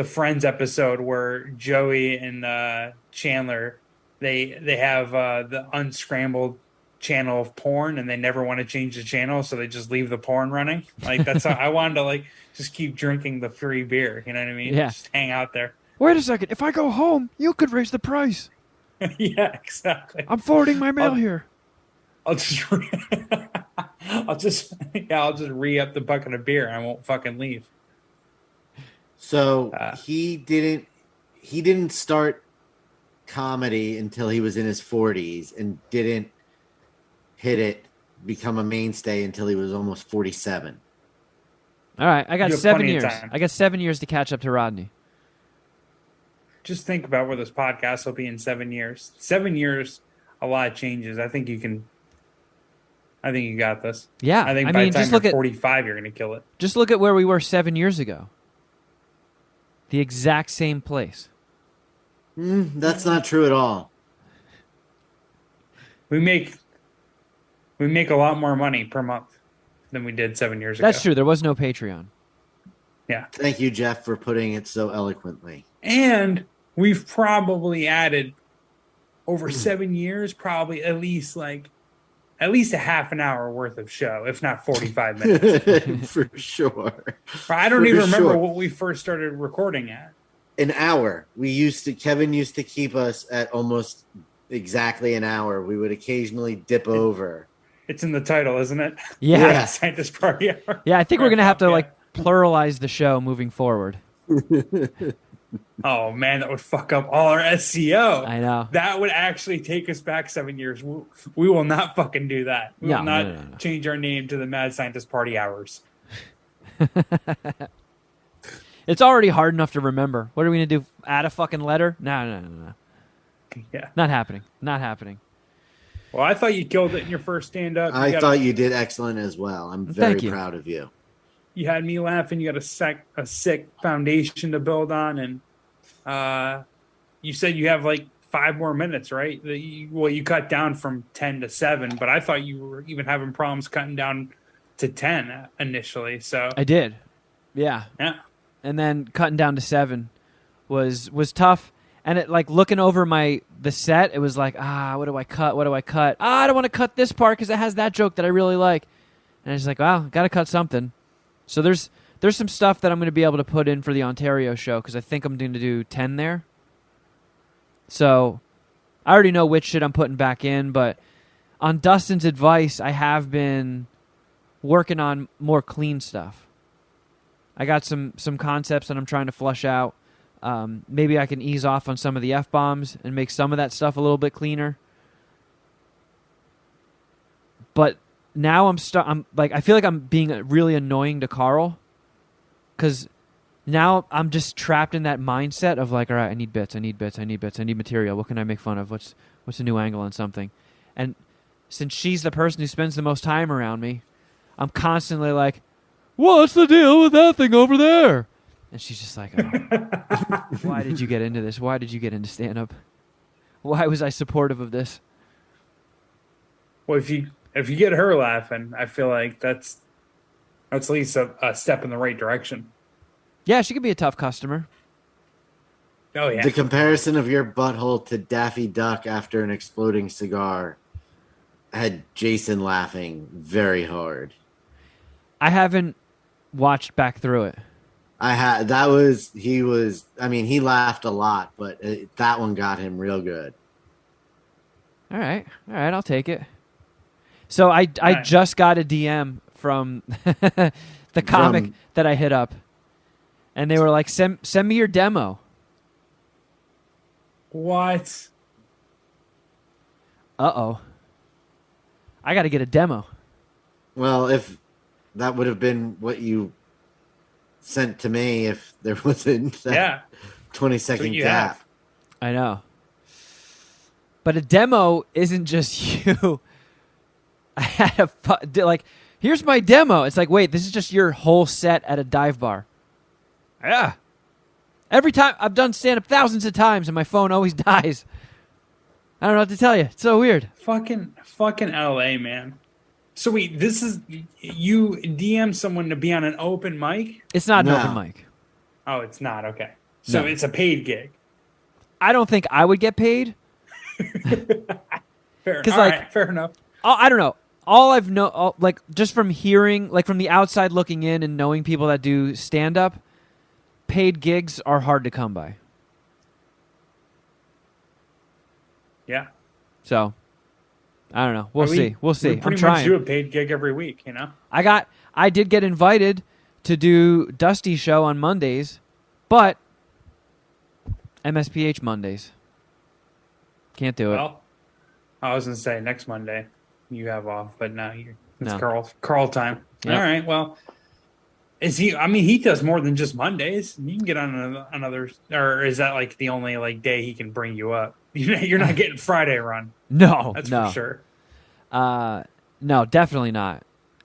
Friends episode where Joey and Chandler they have the unscrambled channel of porn and they never want to change the channel, so they just leave the porn running. Like, that's how I wanted to like just keep drinking the free beer. You know what I mean? Yeah. Just hang out there. Wait a second. If I go home, you could raise the price. Yeah, exactly. I'm forwarding my mail here. I'll just re-up the bucket of beer. I won't fucking leave. So he didn't start comedy until he was in his 40s and didn't become a mainstay until he was almost 47. All right, I got You have 7 plenty of years. time. I got 7 years to catch up to Rodney. Just think about where this podcast will be in 7 years. 7 years, a lot of changes. I think you got this. Yeah, I think I by mean, the time just look you're at 45, you're going to kill it. just look at where we were 7 years ago. The exact same place. That's not true at all. We make a lot more money per month than we did 7 years ago. That's true. There was no Patreon. Yeah. Thank you, Jeff, for putting it so eloquently. And we've probably added over 7 years, probably at least a half an hour worth of show, if not 45 minutes. For sure. I don't even remember what we first started recording at. An hour. Kevin used to keep us at almost exactly an hour. We would occasionally dip over. It's in the title, isn't it? Yeah. Scientist Party Hour. Yeah, I think we're going to have to pluralize the show moving forward. Oh, man, that would fuck up all our SEO. I know. That would actually take us back 7 years. We will not fucking do that. We will not change our name to the Mad Scientist Party Hours. It's already hard enough to remember. What are we going to do? Add a fucking letter? No. Yeah. Not happening. Well, I thought you killed it in your first stand-up. I thought you did excellent as well. I'm very proud of you. You had me laughing. You got a sick foundation to build on, and you said you have 5 more minutes, right? You cut down from 10 to 7, but I thought you were even having problems cutting down to 10 initially. So I did, yeah. And then cutting down to 7 was tough. And it looking over the set, it was what do I cut? I don't want to cut this part because it has that joke that I really like. And I was like, well, got to cut something. So there's some stuff that I'm going to be able to put in for the Ontario show because I think I'm going to do 10 there. So I already know which shit I'm putting back in, but on Dustin's advice, I have been working on more clean stuff. I got some concepts that I'm trying to flush out. Maybe I can ease off on some of the F-bombs and make some of that stuff a little bit cleaner. But now I feel like I'm being really annoying to Carl because now I'm just trapped in that mindset of all right, I need bits, I need material. What can I make fun of? What's a new angle on something? And since she's the person who spends the most time around me, I'm constantly like, what's the deal with that thing over there? And she's just like, oh, why did you get into this? Why did you get into stand-up? Why was I supportive of this? Well, if you get her laughing, I feel like that's at least a step in the right direction. Yeah, she could be a tough customer. Oh, yeah. The comparison of your butthole to Daffy Duck after an exploding cigar had Jason laughing very hard. I haven't watched back through it. He laughed a lot, but that one got him real good. All right, I'll take it. So I just got a DM from the comic that I hit up, and they were like, send me your demo. What? Uh-oh. I got to get a demo. Well, if that would have been what you sent to me if there wasn't that 20-second gap. I know. But a demo isn't just you. I had here's my demo. It's like, wait, this is just your whole set at a dive bar. Yeah. Every time I've done stand-up thousands of times and my phone always dies. I don't know what to tell you. It's so weird. Fucking LA, man. So wait, this is you DM someone to be on an open mic? It's not an open mic. Oh, it's not. Okay. So No. It's a paid gig. I don't think I would get paid. Fair enough. I don't know. All I've just from hearing, from the outside looking in and knowing people that do stand-up, paid gigs are hard to come by. Yeah. So, I don't know. We'll see. We I'm pretty trying. much do a paid gig every week, you know? I did get invited to do Dusty's show on Mondays, but MSPH Mondays. Can't do it. Well, I was going to say next Monday you have off, but now it's No. Carl time. Yep. All right. Well, he does more than just Mondays. You can get on another, or is that the only day he can bring you up? You're not getting Friday run. No, That's no. for sure. No, definitely not.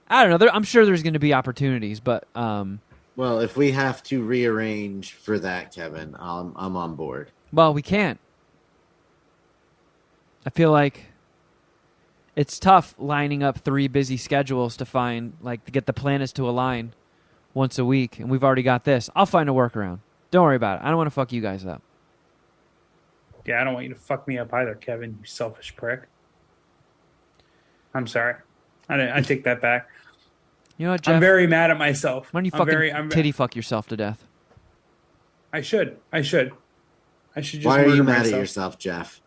I don't know. I'm sure there's going to be opportunities, but well, if we have to rearrange for that, Kevin, I'm on board. well, we can't. I feel like it's tough lining up 3 busy schedules to get the planets to align once a week, and we've already got this. I'll find a workaround. Don't worry about it. I don't want to fuck you guys up. Yeah, I don't want you to fuck me up either, Kevin, you selfish prick. I'm sorry. I take that back. You know what, Jeff? I'm very mad at myself. Why don't you fucking titty fuck yourself to death? I should just Why are you murder mad myself. at yourself, Jeff?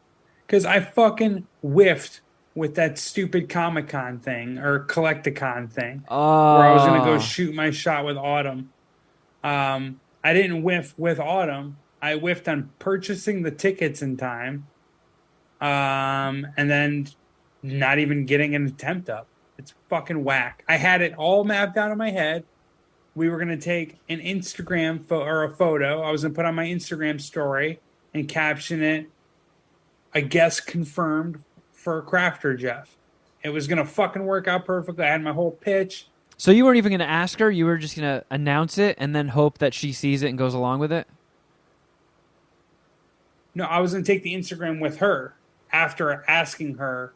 Because I fucking whiffed with that stupid Comic-Con thing or Collecticon thing where I was going to go shoot my shot with Autumn. I didn't whiff with Autumn. I whiffed on purchasing the tickets in time and then not even getting an attempt up. It's fucking whack. I had it all mapped out in my head. We were going to take an Instagram or a photo. I was going to put on my Instagram story and caption it, "I guess confirmed for Crafter Jeff." It was going to fucking work out perfectly. I had my whole pitch. So you weren't even going to ask her? You were just going to announce it and then hope that she sees it and goes along with it? No, I was going to take the Instagram with her after asking her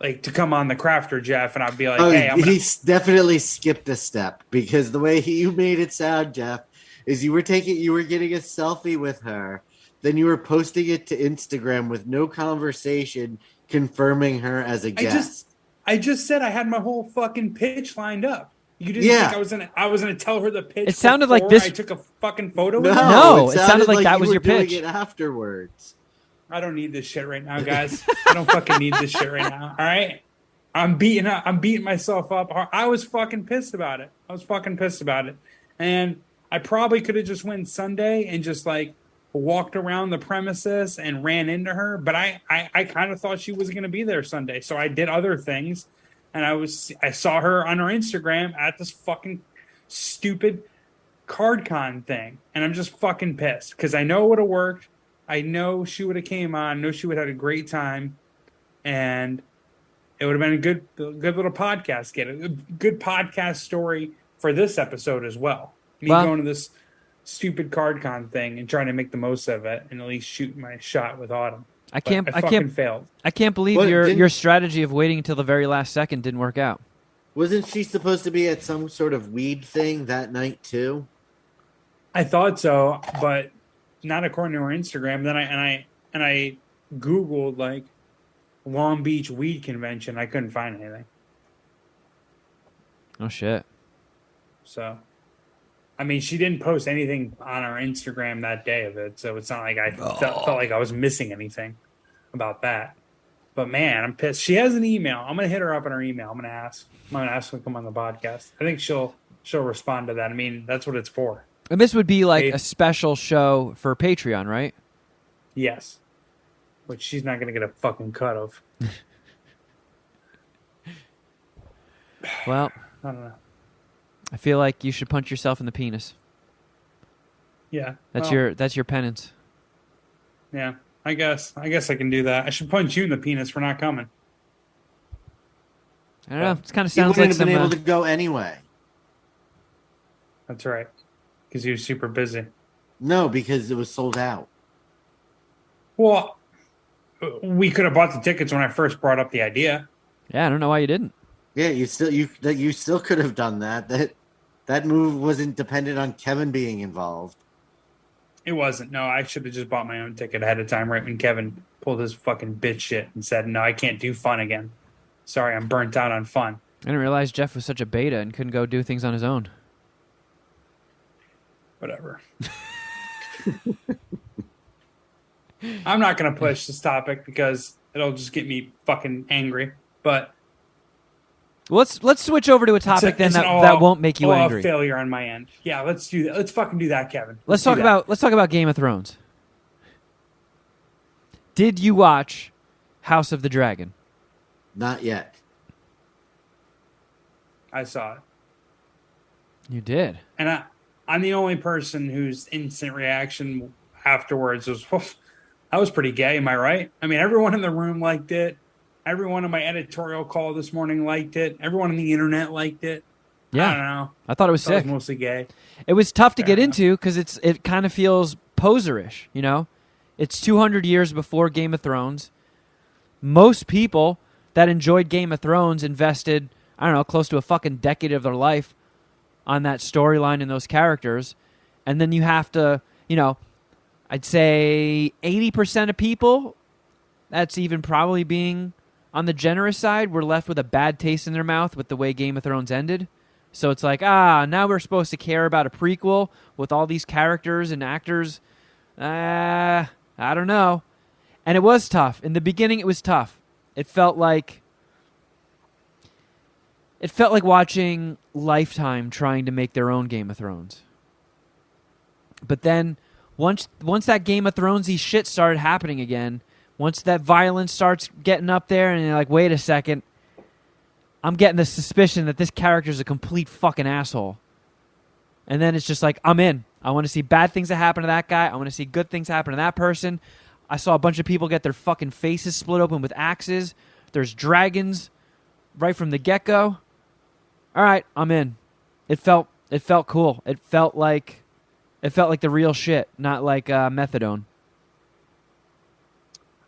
to come on the Crafter Jeff, and I'd be like, "Hey, he definitely skipped a step because the way you made it sound, Jeff, is you were getting a selfie with her, then you were posting it to Instagram with no conversation, confirming her as a guest." I just said I had my whole fucking pitch lined up. You didn't think I was gonna tell her the pitch? It sounded like this. I took a fucking photo. No, it sounded like that was your pitch. Doing it afterwards. I don't need this shit right now, guys. I don't fucking need this shit right now. All right, I'm beating myself up. I was fucking pissed about it. And I probably could have just went Sunday and just walked around the premises and ran into her. But I kind of thought she was going to be there Sunday. So I did other things. And I saw her on her Instagram at this fucking stupid CardCon thing. And I'm just fucking pissed because I know it would have worked. I know she would have came on. I know she would have had a great time. And it would have been a good little podcast. A good podcast story for this episode as well. Me going to this stupid CardCon thing and trying to make the most of it and at least shoot my shot with Autumn. I can't failed. I can't believe your strategy of waiting until the very last second didn't work out. Wasn't she supposed to be at some sort of weed thing that night too? I thought so, but not according to her Instagram. Then I Googled Long Beach weed convention. I couldn't find anything. Oh shit. So I mean, she didn't post anything on her Instagram that day of it, so it's not like I felt like I was missing anything about that. But man, I'm pissed. She has an email. I'm gonna hit her up on her email. I'm gonna ask her to come on the podcast. I think she'll respond to that. I mean, that's what it's for. And this would be a special show for Patreon, right? Yes. Which she's not gonna get a fucking cut of. Well, I don't know. I feel like you should punch yourself in the penis. Yeah. That's your penance. Yeah. I guess I can do that. I should punch you in the penis for not coming. I don't know. It kind of You sounds wouldn't like have been able to go anyway. That's right. Because he was super busy. No, because it was sold out. Well, we could have bought the tickets when I first brought up the idea. Yeah, I don't know why you didn't. Yeah, you still could have done that. That move wasn't dependent on Kevin being involved. It wasn't. No, I should have just bought my own ticket ahead of time right when Kevin pulled his fucking bitch shit and said, "No, I can't do fun again. Sorry, I'm burnt out on fun." I didn't realize Jeff was such a beta and couldn't go do things on his own. Whatever. I'm not going to push this topic because it'll just get me fucking angry. But let's switch over to a topic that won't make you angry. A failure on my end. Yeah, let's do that. Let's fucking do that, Kevin. Let's talk about Game of Thrones. Did you watch House of the Dragon? Not yet. I saw it. You did. And I'm the only person whose instant reaction afterwards was, well, that was pretty gay, am I right? I mean, everyone in the room liked it. Everyone on my editorial call this morning liked it. Everyone on the internet liked it. Yeah. I don't know. I thought it was sick. It was mostly gay. It was tough to get into because it kind of feels poserish, you know? It's 200 years before Game of Thrones. Most people that enjoyed Game of Thrones invested, I don't know, close to a fucking decade of their life on that storyline and those characters. And then you have to, I'd say 80% of people, that's even probably being on the generous side, were left with a bad taste in their mouth with the way Game of Thrones ended. So it's like, now we're supposed to care about a prequel with all these characters and actors. I don't know. And it was tough. In the beginning, it was tough. It felt like watching Lifetime trying to make their own Game of Thrones. But then once that Game of Thronesy shit started happening again, once that violence starts getting up there and you're like, wait a second, I'm getting the suspicion that this character's a complete fucking asshole. And then it's just like, I'm in. I want to see bad things that happen to that guy. I want to see good things happen to that person. I saw a bunch of people get their fucking faces split open with axes. There's dragons right from the get-go. All right, I'm in. It felt cool. It felt like the real shit, not like methadone.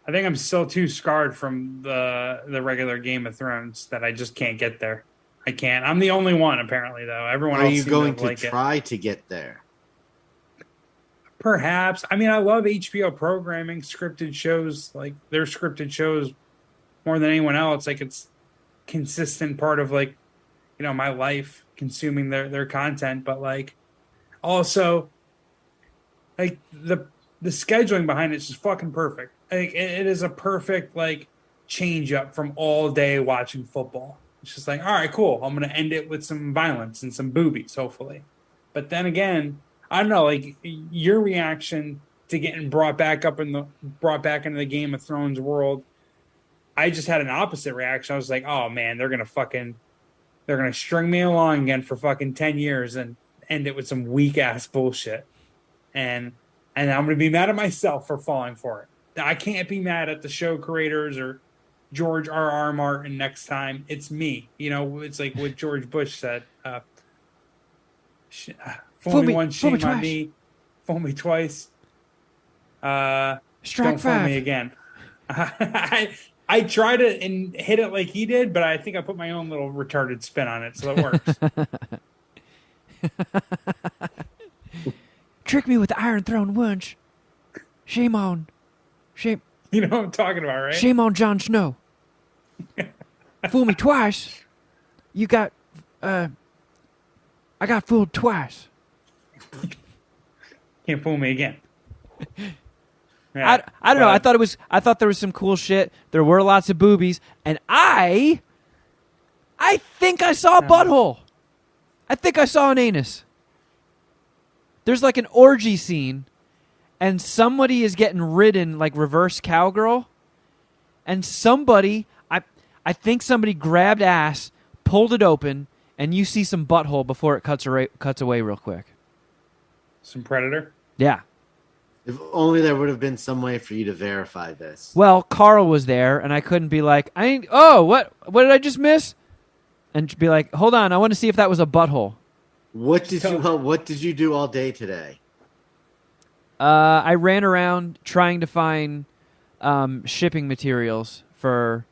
I think I'm still too scarred from the regular Game of Thrones that I just can't get there. I can't. I'm the only one, apparently, though. Everyone else Are you seems going to to like try to get there? Perhaps. I mean, I love HBO programming, scripted shows. Like, their scripted shows more than anyone else. Like, it's consistent part of, like, my life consuming their content. But, like, also, like, the scheduling behind it is just fucking perfect. Like, it is a perfect, like, change up from all day watching football. It's just like, all right, cool. I'm going to end it with some violence and some boobies, hopefully. But then again, I don't know, like, your reaction to getting brought back into the Game of Thrones world, I just had an opposite reaction. I was like, oh man, they're gonna string me along again for fucking 10 years and end it with some weak ass bullshit. And I'm gonna be mad at myself for falling for it. I can't be mad at the show creators or George R.R. Martin next time. It's me. It's like what George Bush said. Fool me once, shame on me. Fool me twice. Strike don't 5. Fool me again. I tried it and hit it like he did, but I think I put my own little retarded spin on it, so it works. Trick me with the Iron Throne once. Shame on. Shame. You know what I'm talking about, right? Shame on Jon Snow. Fool me twice. You got... I got fooled twice. Can't fool me again. Yeah, I don't know. I thought there was some cool shit. There were lots of boobies, and I think I saw a butthole. I think I saw an anus. There's like an orgy scene, and somebody is getting ridden like reverse cowgirl, and I think somebody grabbed ass, pulled it open, and you see some butthole before it cuts away real quick. Some Predator? Yeah. If only there would have been some way for you to verify this. Well, Carl was there, and I couldn't be like, what did I just miss? And be like, hold on, I want to see if that was a butthole. What did you do all day today? I ran around trying to find shipping materials for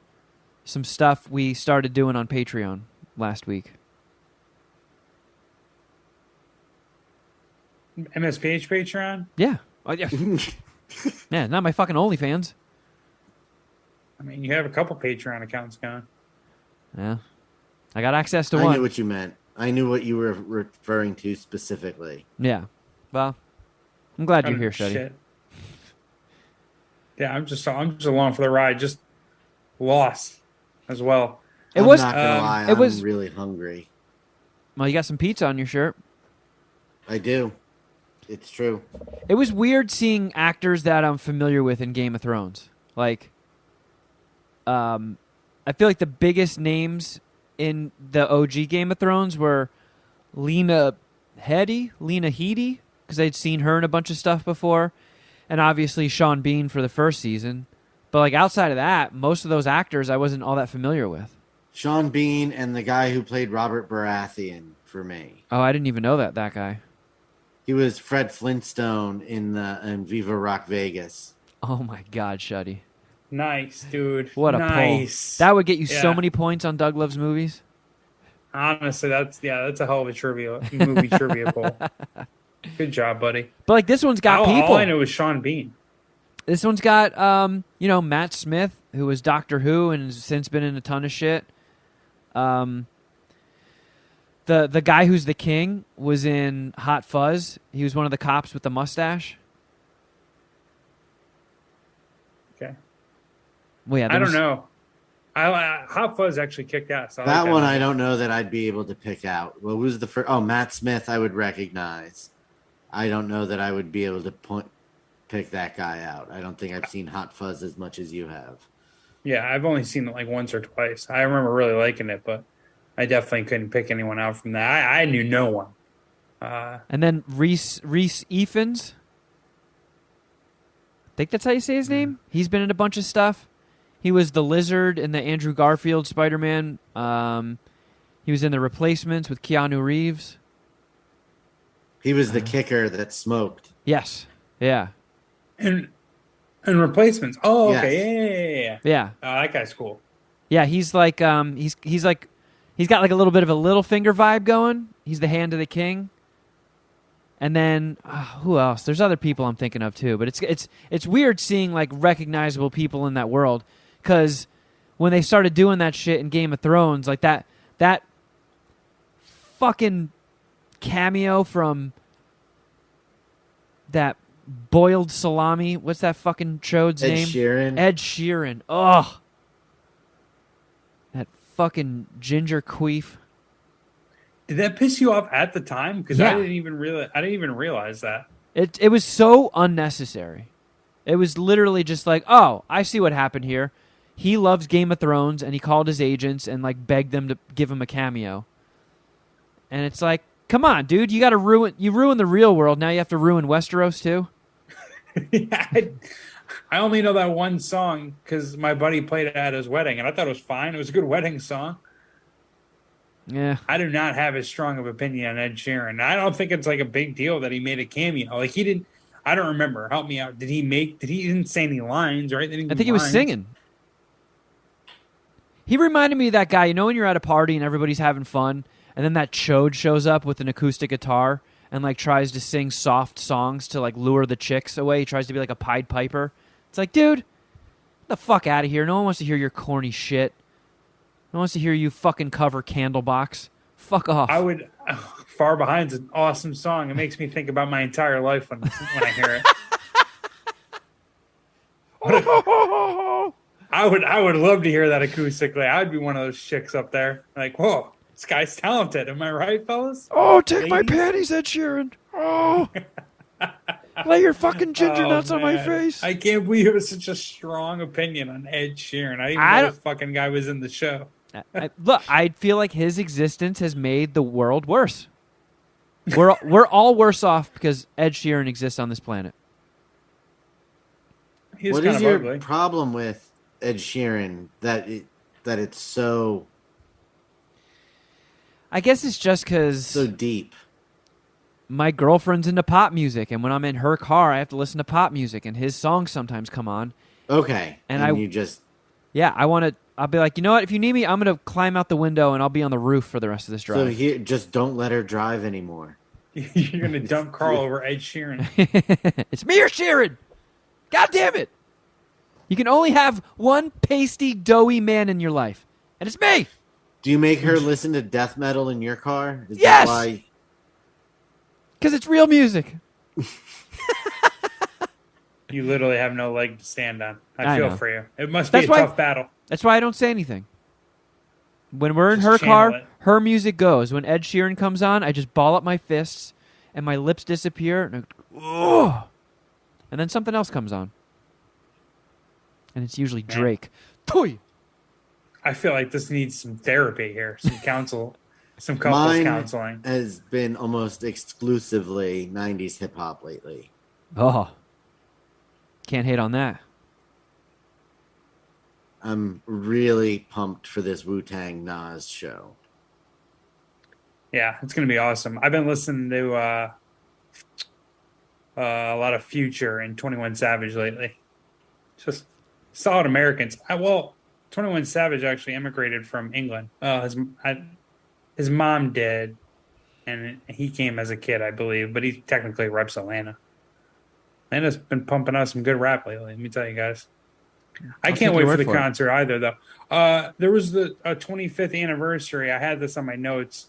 some stuff we started doing on Patreon last week. MSPH Patreon? Yeah. Oh, yeah. Yeah, not my fucking OnlyFans. I mean, you have a couple Patreon accounts going. Yeah. I got access to one. I knew what you meant. I knew what you were referring to specifically. Yeah. Well, I'm glad you're here, Shuddy. Shit. Yeah, I'm just along for the ride. Just lost as well. I'm not gonna lie. I'm really hungry. Well, you got some pizza on your shirt. I do. It's true. It was weird seeing actors that I'm familiar with in Game of Thrones. Like, I feel like the biggest names in the OG Game of Thrones were Lena Headey, because I'd seen her in a bunch of stuff before, and obviously Sean Bean for the first season. But like outside of that, most of those actors I wasn't all that familiar with. Sean Bean and the guy who played Robert Baratheon for me. Oh, I didn't even know that guy. He was Fred Flintstone in Viva Rock Vegas. Oh my God, Shuddy. Nice, dude. What a nice. pull. That would get you so Yeah. many points on Doug Loves Movies. Honestly, that's a hell of a movie trivia poll. Good job, buddy. But like this one's got people. All I know is Sean Bean. This one's got Matt Smith, who was Doctor Who and has since been in a ton of shit. The guy who's the king was in Hot Fuzz. He was one of the cops with the mustache. Okay. Well, yeah, I don't know. Hot Fuzz actually kicked ass. I That like one movie. I don't know that I'd be able to pick out. What was the first? Oh, Matt Smith I would recognize. I don't know that I would be able to pick that guy out. I don't think I've seen Hot Fuzz as much as you have. Yeah, I've only seen it like once or twice. I remember really liking it, but I definitely couldn't pick anyone out from that. I knew no one. And then Reese Ifans. I think that's how you say his name. He's been in a bunch of stuff. He was the Lizard in the Andrew Garfield Spider-Man. He was in The Replacements with Keanu Reeves. He was the kicker that smoked. Yes. Yeah. And Replacements. Oh, okay. Yes. Yeah. Yeah. Oh, that guy's cool. Yeah, he's like he's got like a little bit of a Littlefinger vibe going. He's the hand of the king. And then who else? There's other people I'm thinking of too, but it's weird seeing like recognizable people in that world, cuz when they started doing that shit in Game of Thrones, like that fucking cameo from that boiled salami, what's that fucking chode's Ed name? Sheeran. Ed Sheeran. Ugh. That fucking ginger queef. Did that piss you off at the time? Because Yeah. I didn't even realize that. It was so unnecessary. It was literally just like, oh, I see what happened here. He loves Game of Thrones, and he called his agents and like begged them to give him a cameo. And it's like, come on, dude, you ruined the real world. Now you have to ruin Westeros too. Yeah, I only know that one song because my buddy played it at his wedding, and I thought it was fine. It was a good wedding song. Yeah. I do not have as strong of opinion on Ed Sheeran. I don't think it's like a big deal that he made a cameo. Like he didn't. I don't remember. Help me out. He didn't say any lines, right? I think he was singing. He reminded me of that guy. You know when you're at a party and everybody's having fun, and then that chode shows up with an acoustic guitar and like tries to sing soft songs to like lure the chicks away. He tries to be like a Pied Piper. It's like, dude, get the fuck out of here. No one wants to hear your corny shit. No one wants to hear you fucking cover Candlebox. Fuck off. I would. Far Behind's an awesome song. It makes me think about my entire life when I hear it. I would love to hear that acoustically. I would be one of those chicks up there. Like, whoa, this guy's talented. Am I right, fellas? Oh, take my Ladies? panties, Ed Sheeran. Oh. Lay your fucking ginger nuts on my man. face. I can't believe it was such a strong opinion on Ed Sheeran. I didn't even know this fucking guy was in the show. Look, I feel like his existence has made the world worse. We're all worse off because Ed Sheeran exists on this planet. He's What kind is of your ugly. problem with Ed Sheeran that it's so I guess it's just because so deep? my girlfriend's into pop music, and when I'm in her car, I have to listen to pop music, and his songs sometimes come on. Okay, And you just Yeah, I'll be like, you know what? If you need me, I'm going to climb out the window, and I'll be on the roof for the rest of this drive. so here just don't let her drive anymore. You're gonna dump Carl over Ed Sheeran. It's me or Sheeran. God damn it. You can only have one pasty, doughy man in your life, and it's me. Do you make her listen to death metal in your car? Is Yes! that why? Because it's real music. You literally have no leg to stand on. I I feel know. for you. It must That's be a why- tough battle. That's why I don't say anything. When we're in Just her channel car, it. her music goes. When Ed Sheeran comes on, I just ball up my fists, and my lips disappear, and and then something else comes on. And it's usually Man. Drake. Toy. I feel like this needs some therapy here, some counsel, some couples Mine counseling. has been almost exclusively 90s hip hop lately. Oh. Can't hate on that. I'm really pumped for this Wu-Tang Nas show. Yeah, it's gonna be awesome. I've been listening to a lot of Future and 21 Savage lately. Just solid Americans. 21 Savage actually immigrated from England. His mom did, and he came as a kid, I believe, but he technically reps Atlanta. Atlanta's been pumping out some good rap lately, let me tell you guys. I I'll can't take wait your for word the for it. concert either, though. There was the 25th anniversary. I had this on my notes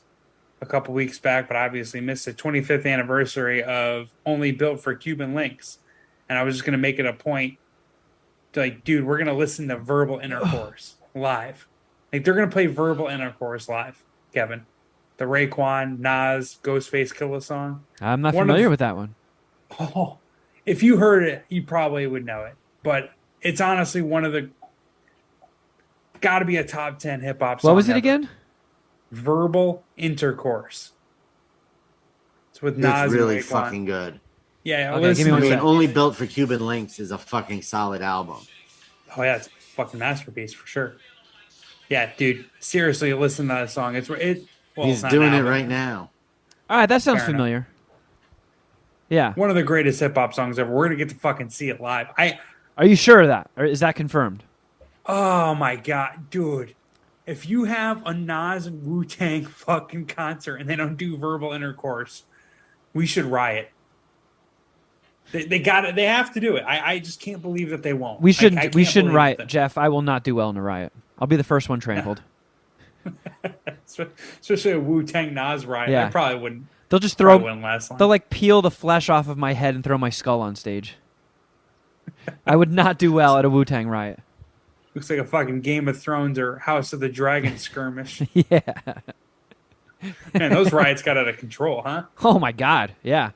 a couple weeks back, but obviously missed it. 25th anniversary of Only Built for Cuban Links. And I was just going to make it a point to, like, dude, we're going to listen to Verbal Intercourse live. Like, they're going to play Verbal Intercourse live, Kevin. The Raekwon, Nas, Ghostface Killah song. I'm not One of familiar the- with that one. Oh, if you heard it, you probably would know it. But it's honestly one of the got to be a top 10 hip hop song. What was it ever. again? Verbal Intercourse. It's with Nas It's really and Raekwon. fucking good. Yeah, Okay, listen give me I one to mean, it. sec. Only Built for Cuban Links is a fucking solid album. Oh yeah, it's a fucking masterpiece for sure. Yeah, dude, seriously, listen to that song. Well, He's it's not doing now, it but right now. All right, that sounds Fair enough. familiar. Yeah. One of the greatest hip hop songs ever. We're gonna get to fucking see it live. Are you sure of that? Or is that confirmed? Oh my god, dude. If you have a Nas and Wu-Tang fucking concert and they don't do Verbal Intercourse, we should riot. They got it. They have to do it. I just can't believe that they won't. We I shouldn't. can't We shouldn't believe riot, that- Jeff. I will not do well in a riot. I'll be the first one trampled. Especially a Wu-Tang Nas riot. Yeah. I probably wouldn't. They'll just Probably throw. wouldn't last long. They'll like peel the flesh off of my head and throw my skull on stage. I would not do well at a Wu-Tang riot. Looks like a fucking Game of Thrones or House of the Dragon skirmish. Yeah. Man, those riots got out of control, huh? Oh my God. Yeah.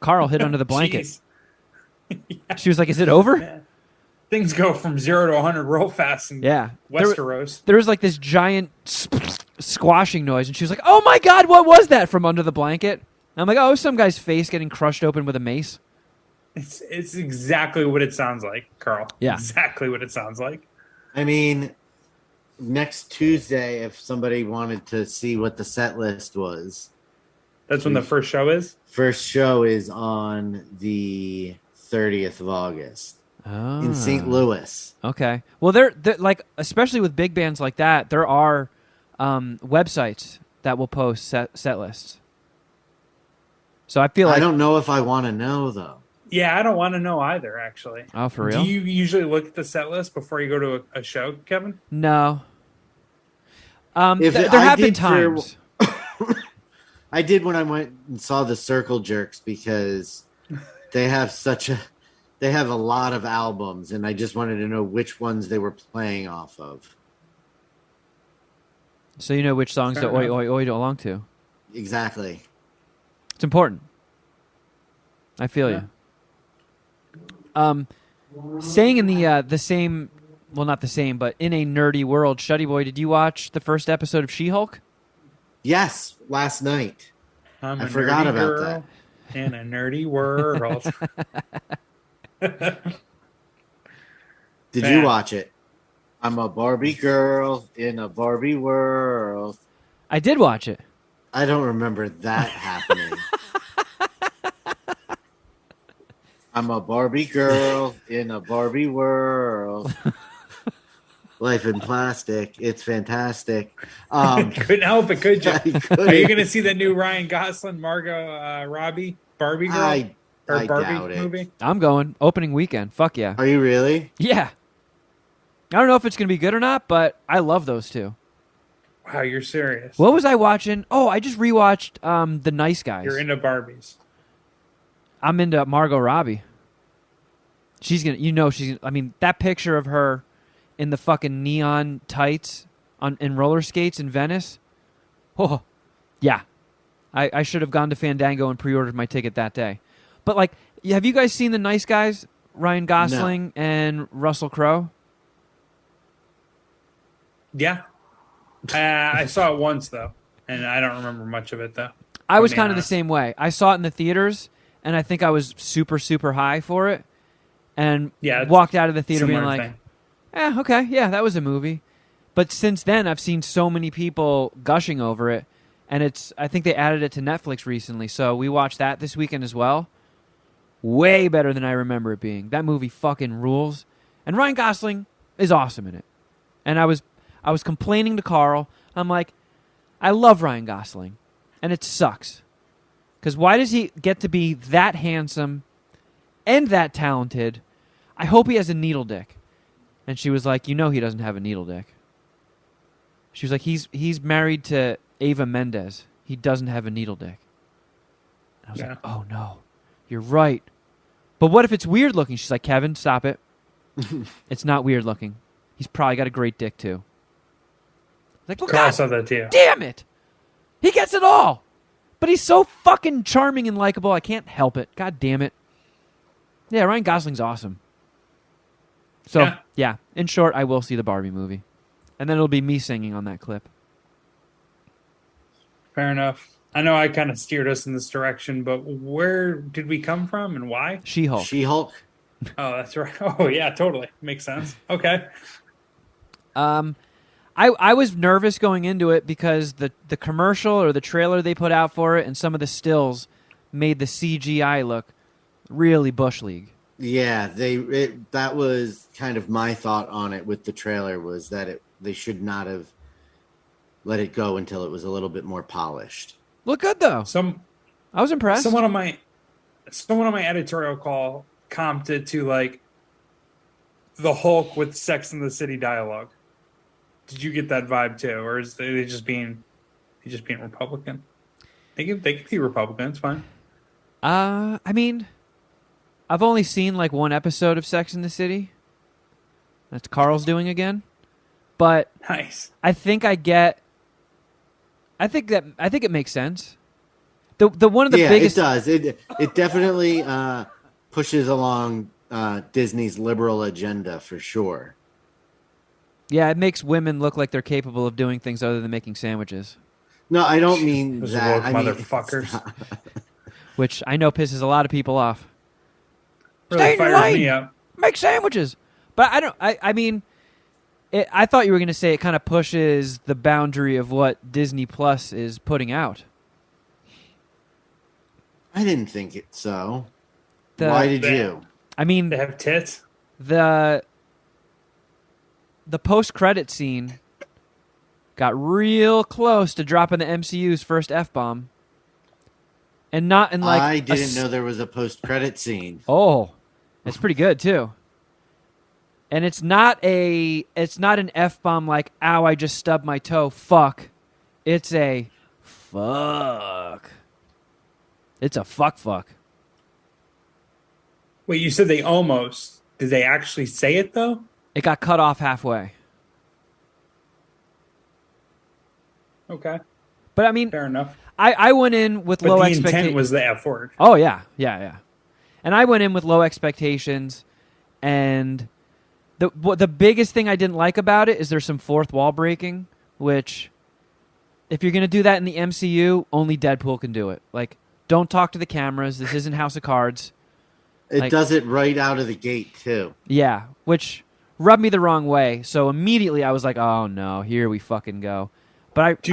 Carl hid under the blanket. Jeez. She was like, "Is it over?" Man. Things go from 0 to 100 real fast in Yeah. Westeros. There was like this giant squashing noise, and she was like, "Oh my God, what was that?" from under the blanket. And I'm like, "Oh, some guy's face getting crushed open with a mace." It's exactly what it sounds like, Carl. Yeah. Exactly what it sounds like. I mean, next Tuesday, if somebody wanted to see what the set list was, That's when the first show is? first show is on the 30th of August Oh. in St. Louis. Okay. Well, they're like, especially with big bands like that, there are websites that will post set lists. So I feel like I don't know if I want to know, though. Yeah, I don't want to know either, actually. Oh, for real? Do you usually look at the set list before you go to a show, Kevin? No. If There I have been did for- times. I did when I went and saw the Circle Jerks because they have a lot of albums, and I just wanted to know which ones they were playing off of. So you know which songs Fair to oi enough. oi oi to along to. Exactly. It's important. I feel Yeah. you. Staying in the same, well, not the same, but in a nerdy world, Shuddy Boy, did you watch the first episode of She-Hulk? Yes, last night. I'm I a forgot nerdy about girl in a nerdy world. Did Man. you watch it? I'm a Barbie girl in a Barbie world. I did watch it. I don't remember that happening. I'm a Barbie girl in a Barbie world. Life in plastic. It's fantastic. Couldn't help it, could you? I couldn't. Are you going to see the new Ryan Gosling, Margot Robbie, Barbie girl? I or Barbie doubt it. movie? I'm going. Opening weekend. Fuck yeah. Are you really? Yeah. I don't know if it's going to be good or not, but I love those two. Wow, you're serious. What was I watching? Oh, I just rewatched The Nice Guys. You're into Barbies. I'm into Margot Robbie. She's gonna, I mean, that picture of her in the fucking neon tights in roller skates in Venice. Oh, yeah. I should have gone to Fandango and pre-ordered my ticket that day. But like, have you guys seen The Nice Guys? Ryan Gosling and Russell Crowe. Yeah. I saw it once, though, and I don't remember much of it, though. I was being kind of the honest. same way. I saw it in the theaters, and I think I was super, super high for it, and Yeah, it's walked out of the theater being Similar like, thing. okay, yeah, that was a movie. But since then, I've seen so many people gushing over it, and I think they added it to Netflix recently, so we watched that this weekend as well. Way better than I remember it being. That movie fucking rules. And Ryan Gosling is awesome in it. And I was complaining to Carl. I'm like, I love Ryan Gosling, and it sucks. Because why does he get to be that handsome and that talented? I hope he has a needle dick. And she was like, he doesn't have a needle dick. She was like, he's married to Ava Mendes. He doesn't have a needle dick. And I was like, oh no, you're right. But what if it's weird looking? She's like, Kevin, stop it. It's not weird looking. He's probably got a great dick too. Like, well, Carl God saw that too. damn it. He gets it all. But he's so fucking charming and likable. I can't help it. God damn it. Yeah, Ryan Gosling's awesome. So, yeah, in short, I will see the Barbie movie. And then it'll be me singing on that clip. Fair enough. I know I kind of steered us in this direction, but where did we come from and why? She-Hulk. She-Hulk. Oh, that's right. Oh, yeah, totally. Makes sense. Okay. I was nervous going into it because the commercial or the trailer they put out for it and some of the stills made the CGI look really Bush League. Yeah, that was kind of my thought on it with the trailer, was that they should not have let it go until it was a little bit more polished. Look good though. I was impressed. Someone on my editorial call comped it to like the Hulk with Sex and the City dialogue. Did you get that vibe too, or is they just being Republican? They can be Republican. It's fine. I mean, I've only seen like one episode of Sex and the City. That's Carl's doing again, but nice. I think it makes sense. The one of the biggest. It does. It definitely pushes along Disney's liberal agenda for sure. Yeah, it makes women look like they're capable of doing things other than making sandwiches. No, I don't mean Those that. woke motherfuckers. Which I know pisses a lot of people off. Really Stay in your fires lane. me up. Make sandwiches. But I mean, I thought you were going to say it kind of pushes the boundary of what Disney Plus is putting out. I didn't think it so. Why did you? I mean, They have tits. The post-credit scene got real close to dropping the MCU's first F-bomb. And not in like... I didn't know there was a post-credit scene. Oh, it's pretty good too. And it's not an F-bomb like, ow, I just stubbed my toe, fuck. It's a fuck. It's a fuck. Wait, you said they almost. Did they actually say it though? It got cut off halfway. Okay, But I mean, fair enough. I went in with But low the expectations. intent was the F word. Oh, yeah. And I went in with low expectations, and the biggest thing I didn't like about it is there's some fourth wall breaking, which, if you're going to do that in the MCU, only Deadpool can do it. Like, don't talk to the cameras. This isn't House of Cards. It does it right out of the gate, too. Yeah, which rubbed me the wrong way. So immediately I was like, oh, no, here we fucking go. But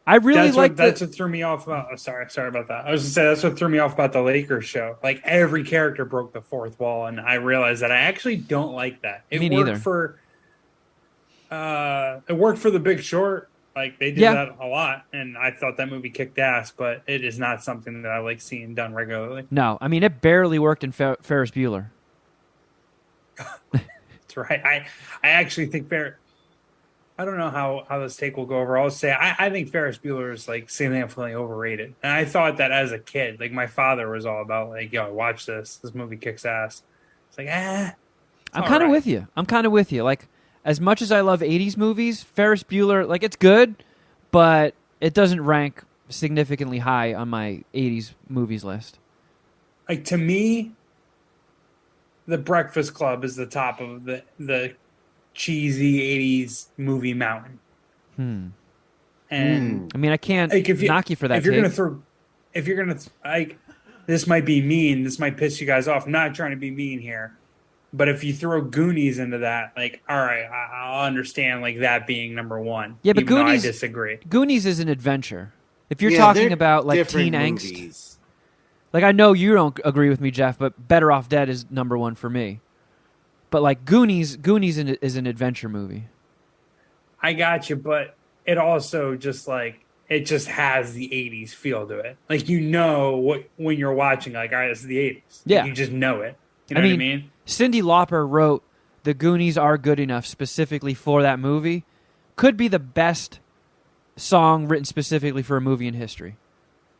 I really like that's what threw me off. Sorry about that. I was going to say that's what threw me off about the Lakers show. Like every character broke the fourth wall, and I realized that I actually don't like that. Me neither. It worked for The Big Short. Like they did that a lot, and I thought that movie kicked ass. But it is not something that I like seeing done regularly. No, I mean it barely worked in Ferris Bueller. That's right. I actually think I don't know how this take will go over. I'll say I think Ferris Bueller is like significantly overrated, and I thought that as a kid. Like my father was all about like, yo, watch this. This movie kicks ass. It's like I'm kind of with you. Like as much as I love '80s movies, Ferris Bueller, like it's good, but it doesn't rank significantly high on my '80s movies list. Like to me, The Breakfast Club is the top of the cheesy 80s movie mountain. And I mean, I can't knock you for that. If you're gonna like, this might be mean. This might piss you guys off. I'm not trying to be mean here, but if you throw Goonies into that, like, all right, I'll understand like that being number one. Yeah, but even though Goonies, I disagree. Goonies is an adventure. If you're talking about like teen angst, like I know you don't agree with me, Jeff, but Better Off Dead is number one for me. But like Goonies is an adventure movie. I got you, but it also just like it just has the '80s feel to it. Like you know what when you're watching, like all right, this is the '80s. Yeah. You just know it. You know what I mean? Cyndi Lauper wrote "The Goonies Are Good Enough" specifically for that movie. Could be the best song written specifically for a movie in history.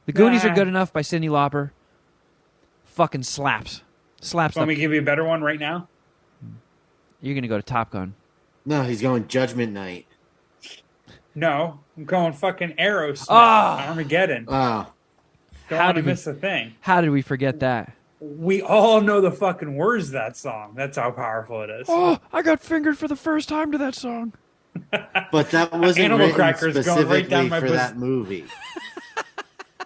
"The Goonies Are Good Enough" by Cyndi Lauper. Fucking slaps. Slaps. Want me to give you a better one right now? You're gonna go to Top Gun. No, he's going Judgment Night. No, I'm going fucking Aerosmith. Oh. Armageddon. Oh, Don't want to miss a thing. How did we forget that? We all know the fucking words of that song. That's how powerful it is. Oh, I got fingered for the first time to that song. but that wasn't Animal written crackers going specifically right down my for pussy. that movie.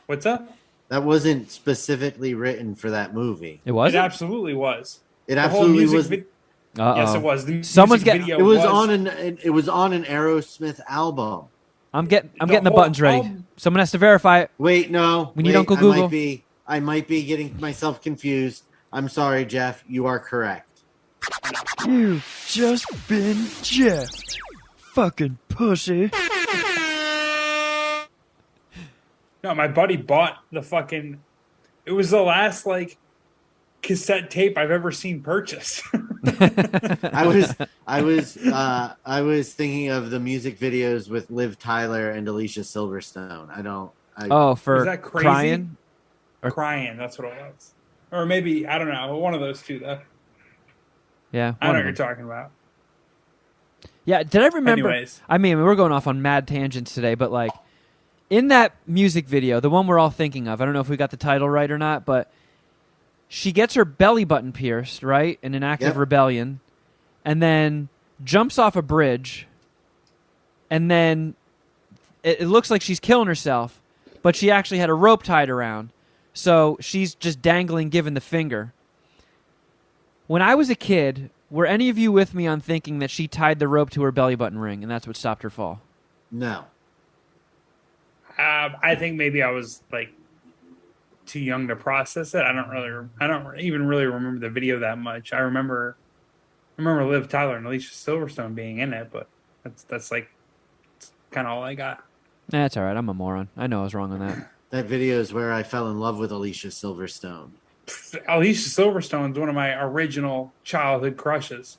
What's up? That wasn't specifically written for that movie. It was. It absolutely was. It The whole absolutely music was. Yes, it was. The Someone's music getting- video It was on an Aerosmith album. I'm getting the whole buttons ready. album- Someone has to verify it. Wait, no. We need wait, Uncle Google. I might be getting myself confused. I'm sorry, Jeff. You are correct. You've just been jeffed. Fucking pussy. No, my buddy bought the fucking. It was the last like cassette tape I've ever seen purchased. I was thinking of the music videos with Liv Tyler and Alicia Silverstone. Oh, for Was that crazy? crying? Crying, that's what it was. Or maybe I don't know. One of those two though. Yeah. I know one what of you're them. talking about. Yeah, did I remember? Anyways. I mean, we're going off on mad tangents today, but like in that music video, the one we're all thinking of, I don't know if we got the title right or not, but she gets her belly button pierced, right, in an act of rebellion, and then jumps off a bridge, and then it looks like she's killing herself, but she actually had a rope tied around, so she's just dangling, giving the finger. When I was a kid, were any of you with me on thinking that she tied the rope to her belly button ring, and that's what stopped her fall? No. I think maybe I was like too young to process it. I don't even really remember the video that much. I remember Liv Tyler and Alicia Silverstone being in it, but that's like kind of all I got. That's all right. I'm a moron. I know I was wrong on that. That video is where I fell in love with Alicia Silverstone. Alicia Silverstone's one of my original childhood crushes.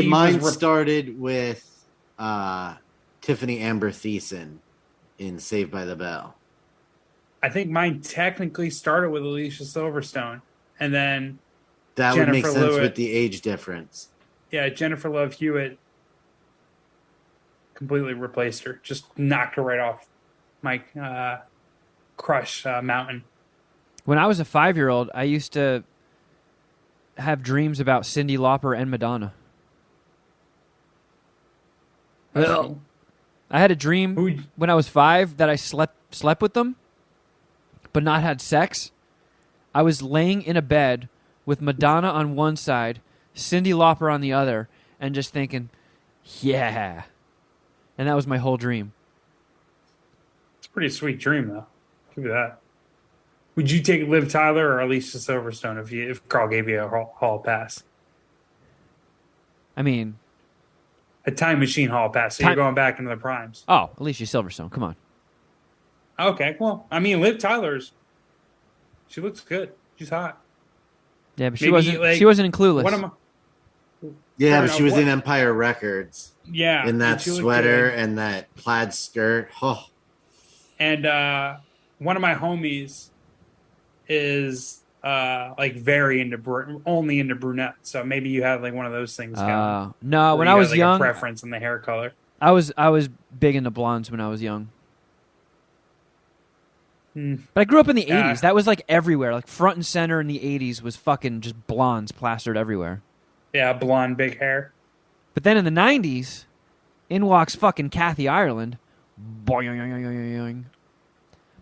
Mine started with Tiffany Amber Thiessen in Saved by the Bell. I think mine technically started with Alicia Silverstone, and then That would make Jennifer sense Lewis. with the age difference. Yeah, Jennifer Love Hewitt completely replaced her. Just knocked her right off my crush mountain. When I was a 5-year-old, I used to have dreams about Cyndi Lauper and Madonna. That's cool. I had a dream Who- when I was 5 that I slept with them, but not had sex. I was laying in a bed with Madonna on one side, Cyndi Lauper on the other, and just thinking, yeah. And that was my whole dream. It's a pretty sweet dream, though. Give me that. Would you take Liv Tyler or Alicia Silverstone if Carl gave you a hall pass? I mean, A time machine hall pass, so you're going back into the primes. oh, Alicia Silverstone, come on. Okay, well, I mean, Liv she looks good. She's hot. Yeah, but Maybe, like, she wasn't in Clueless. What am I? Yeah, I but don't she know, was what- in Empire Records. Yeah. In that she looked sweater good. and that plaid skirt. Oh, And one of my homies is like very into only into brunette. So maybe you have like one of those things going. No, Where when you I got, was like, young, a preference in the hair color. I was big into blondes when I was young. But I grew up in the 80s. That was like everywhere. Like front and center in the 80s was fucking just blondes plastered everywhere. Yeah, blonde, big hair. But then in the 90s, in walks fucking Kathy Ireland. Boing.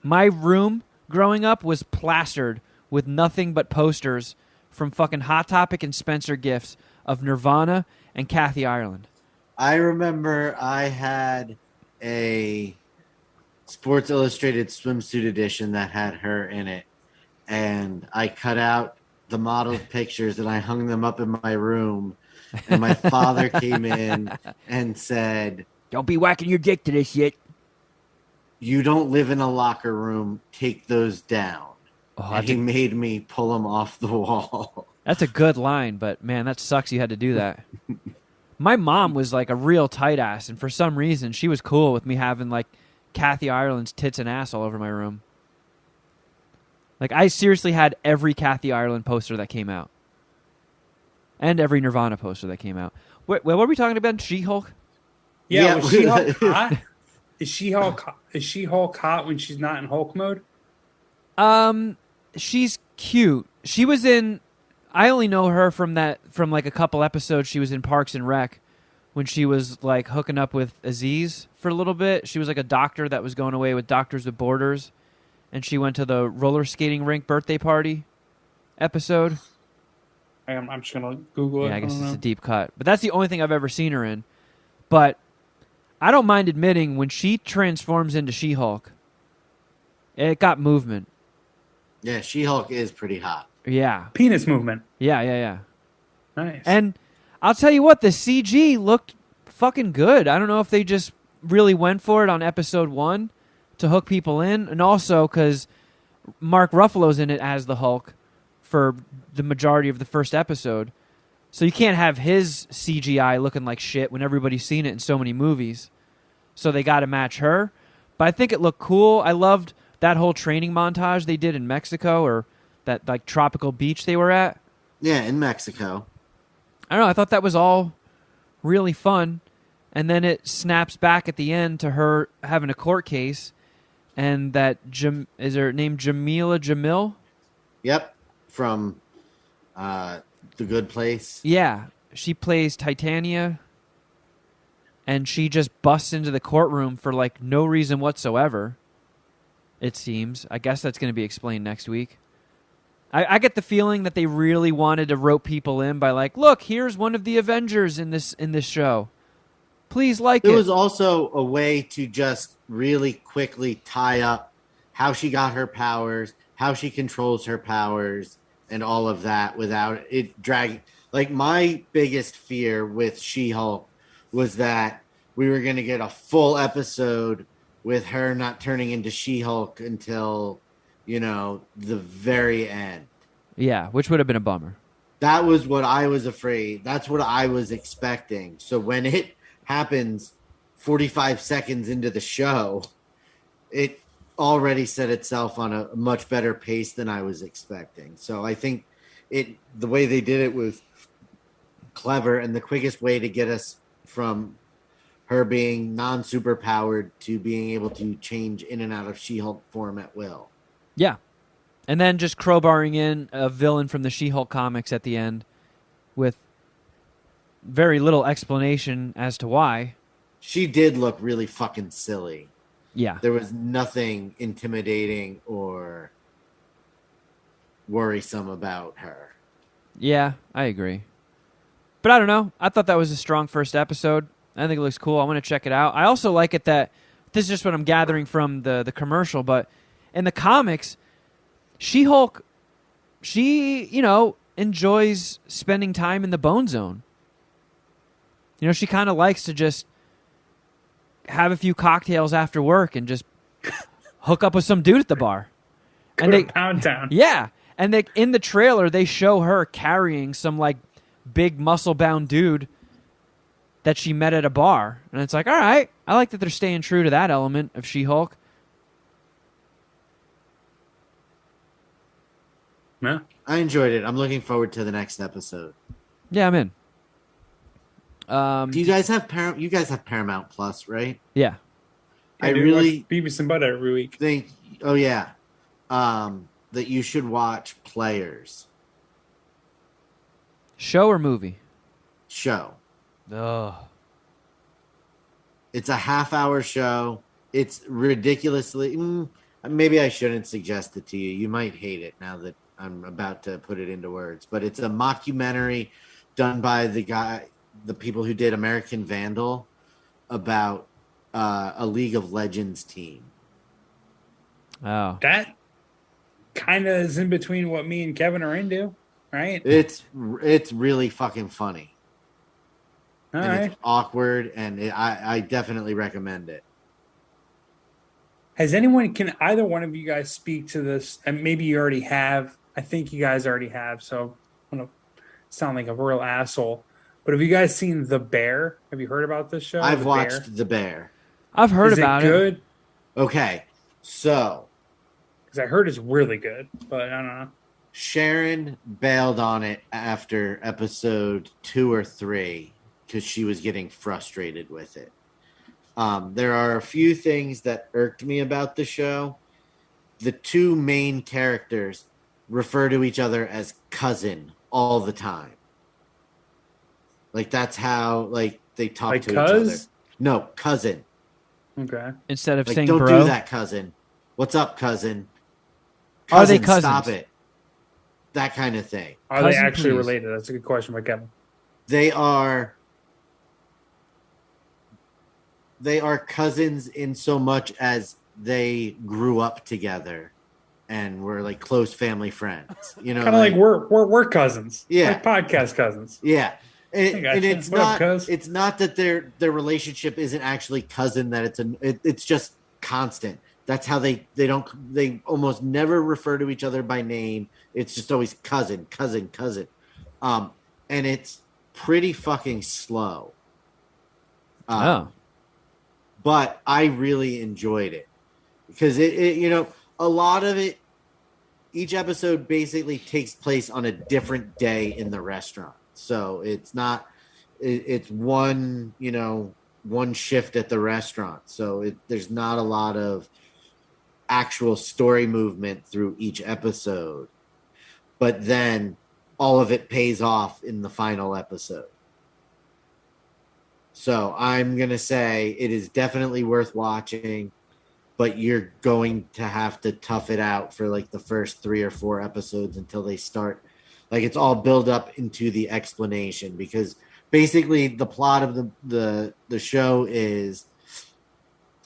My room growing up was plastered with nothing but posters from fucking Hot Topic and Spencer Gifts of Nirvana and Kathy Ireland. I remember I had a Sports Illustrated swimsuit edition that had her in it, and I cut out the modeled pictures and I hung them up in my room And my father came in and said, "Don't be whacking your dick to this shit." "You don't live in a locker room. Take those down." Oh, And he made me pull them off the wall. that's a good line, but man, that sucks you had to do that. My mom was like a real tight ass, and for some reason, she was cool with me having like Kathy Ireland's tits and ass all over my room. Like, I seriously had every Kathy Ireland poster that came out. And every Nirvana poster that came out. Wait, what were we talking about? She-Hulk? Yeah, Yeah. was She-Hulk hot? Is She-Hulk hot when she's not in Hulk mode? She's cute. She was in... I only know her from like a couple episodes she was in Parks and Rec when she was like hooking up with Aziz for a little bit. She was like a doctor that was going away with Doctors with Borders, and she went to the roller skating rink birthday party episode. I'm just gonna Google it. Yeah, I guess don't it's know. a deep cut. But that's the only thing I've ever seen her in. But I don't mind admitting when she transforms into She-Hulk, it got movement. Yeah, She-Hulk is pretty hot. Yeah. Penis movement. Yeah. Nice. And I'll tell you what, the CG looked fucking good. I don't know if they just really went for it on episode 1 to hook people in, and also because Mark Ruffalo's in it as the Hulk for the majority of the first episode. So you can't have his CGI looking like shit when everybody's seen it in so many movies. So they got to match her. But I think it looked cool. I loved that whole training montage they did in Mexico, or that like tropical beach they were at. Yeah, in Mexico. I don't know. I thought that was all really fun. And then it snaps back at the end to her having a court case. And that, is her name Jamila Jamil? Yep, from The Good Place. Yeah. She plays Titania. And she just busts into the courtroom for like no reason whatsoever, it seems. I guess that's going to be explained next week. I get the feeling that they really wanted to rope people in by like, look, here's one of the Avengers in this show. Please like it. It was also a way to just really quickly tie up how she got her powers, how she controls her powers, and all of that without it dragging. Like, my biggest fear with She-Hulk was that we were going to get a full episode with her not turning into She-Hulk until, the very end. Yeah, which would have been a bummer. That was what I was afraid. That's what I was expecting. So when it happens 45 seconds into the show, it already set itself on a much better pace than I was expecting. So I think the way they did it was clever, and the quickest way to get us from her being non-super powered to being able to change in and out of She-Hulk form at will. Yeah. And then just crowbarring in a villain from the She-Hulk comics at the end with very little explanation as to why. She did look really fucking silly. Yeah. There was nothing intimidating or worrisome about her. Yeah, I agree. But I don't know. I thought that was a strong first episode. I think it looks cool. I want to check it out. I also like it that, this is just what I'm gathering from the commercial, but in the comics, She-Hulk, she, enjoys spending time in the Bone Zone. She kind of likes to just have a few cocktails after work and just hook up with some dude at the bar. Go to Pound Town. Yeah. And in the trailer, they show her carrying some, like, big muscle-bound dude that she met at a bar. And it's like, all right, I like that they're staying true to that element of She-Hulk. Yeah. I enjoyed it. I'm looking forward to the next episode. Yeah, I'm in. Do you guys have You guys have Paramount Plus, right? Yeah. I do really watch Beavis and Butt every week. think. Oh yeah, that you should watch Players Show or movie? show. Ugh. It's a half-hour show. It's ridiculously. Maybe I shouldn't suggest it to you. You might hate it now that I'm about to put it into words. But it's a mockumentary done by the people who did American Vandal, about a League of Legends team. Oh. That kind of is in between what me and Kevin are into, right? It's really fucking funny. All and right. it's awkward, and I definitely recommend it. Can either one of you guys speak to this? And maybe you already have. I think you guys already have. So I don't sound like a real asshole. But have you guys seen The Bear? Have you heard about this show, I've The Bear? watched The Bear. I've heard Is it about it. good? Okay, so Because I heard it's really good, but I don't know. Sharon bailed on it after episode 2 or 3 because she was getting frustrated with it. There are a few things that irked me about the show. The two main characters refer to each other as cousin all the time. Like that's how like they talk Like to each other. cuz? No, cousin. Okay. Instead of Like saying don't bro. do that, cousin. What's up, cousin? Are they Cousin, cousins? stop it. That kind of thing. Are they Cousin, actually please. related? That's a good question by Kevin. They are cousins in so much as they grew up together and were like close family friends. You know, Kind of like we're cousins. Yeah. Like podcast cousins. yeah. I And, gotcha. and it's What up, not cuz? it's not that their relationship isn't actually cousin, that it's just constant. That's how they almost never refer to each other by name. It's just always cousin. And it's pretty fucking slow. But I really enjoyed it because it you know, a lot of it, each episode basically takes place on a different day in the restaurant. So it's not, it's one, you know, one shift at the restaurant. So there's not a lot of actual story movement through each episode, but then all of it pays off in the final episode. So I'm going to say it is definitely worth watching, but you're going to have to tough it out for like the first 3 or 4 episodes until they start. Like it's all build up into the explanation, because basically the plot of the show is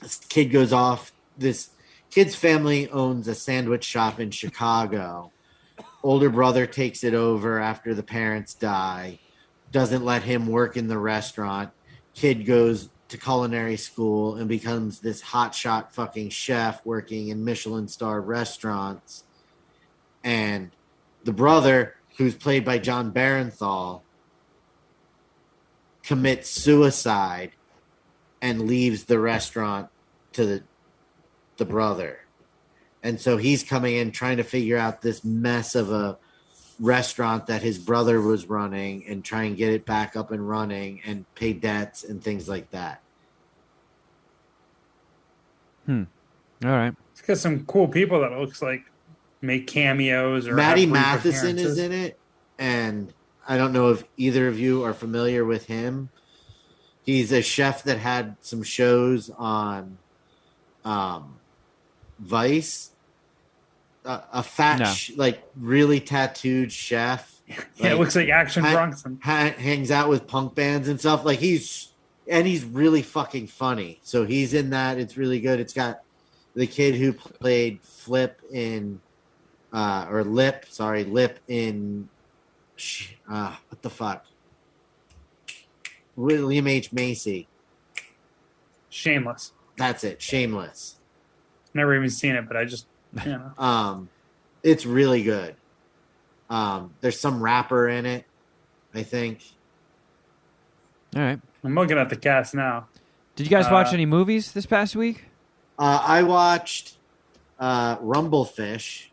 this kid's family owns a sandwich shop in Chicago. Older brother takes it over after the parents die, doesn't let him work in the restaurant. Kid goes to culinary school and becomes this hotshot fucking chef working in Michelin star restaurants. And the brother, who's played by John Barenthal, commits suicide and leaves the restaurant to the brother. And so he's coming in trying to figure out this mess of a restaurant that his brother was running and try and get it back up and running and pay debts and things like that. All right. It's got some cool people that looks like make cameos or Maddie have brief Matheson is appearances. in it, and I don't know if either of you are familiar with him. He's a chef that had some shows on Vice. A fat, No. like really tattooed chef. Yeah, it looks like Action ha- Bronson. hangs out with punk bands and stuff. Like he's really fucking funny. So he's in that. It's really good. It's got the kid who played Lip in what the fuck? William H. Macy. Shameless. That's it. Shameless. Never even seen it, but I just, you know. It's really good. There's some rapper in it, I think. All right. I'm looking at the cast now. Did you guys watch any movies this past week? I watched Rumblefish.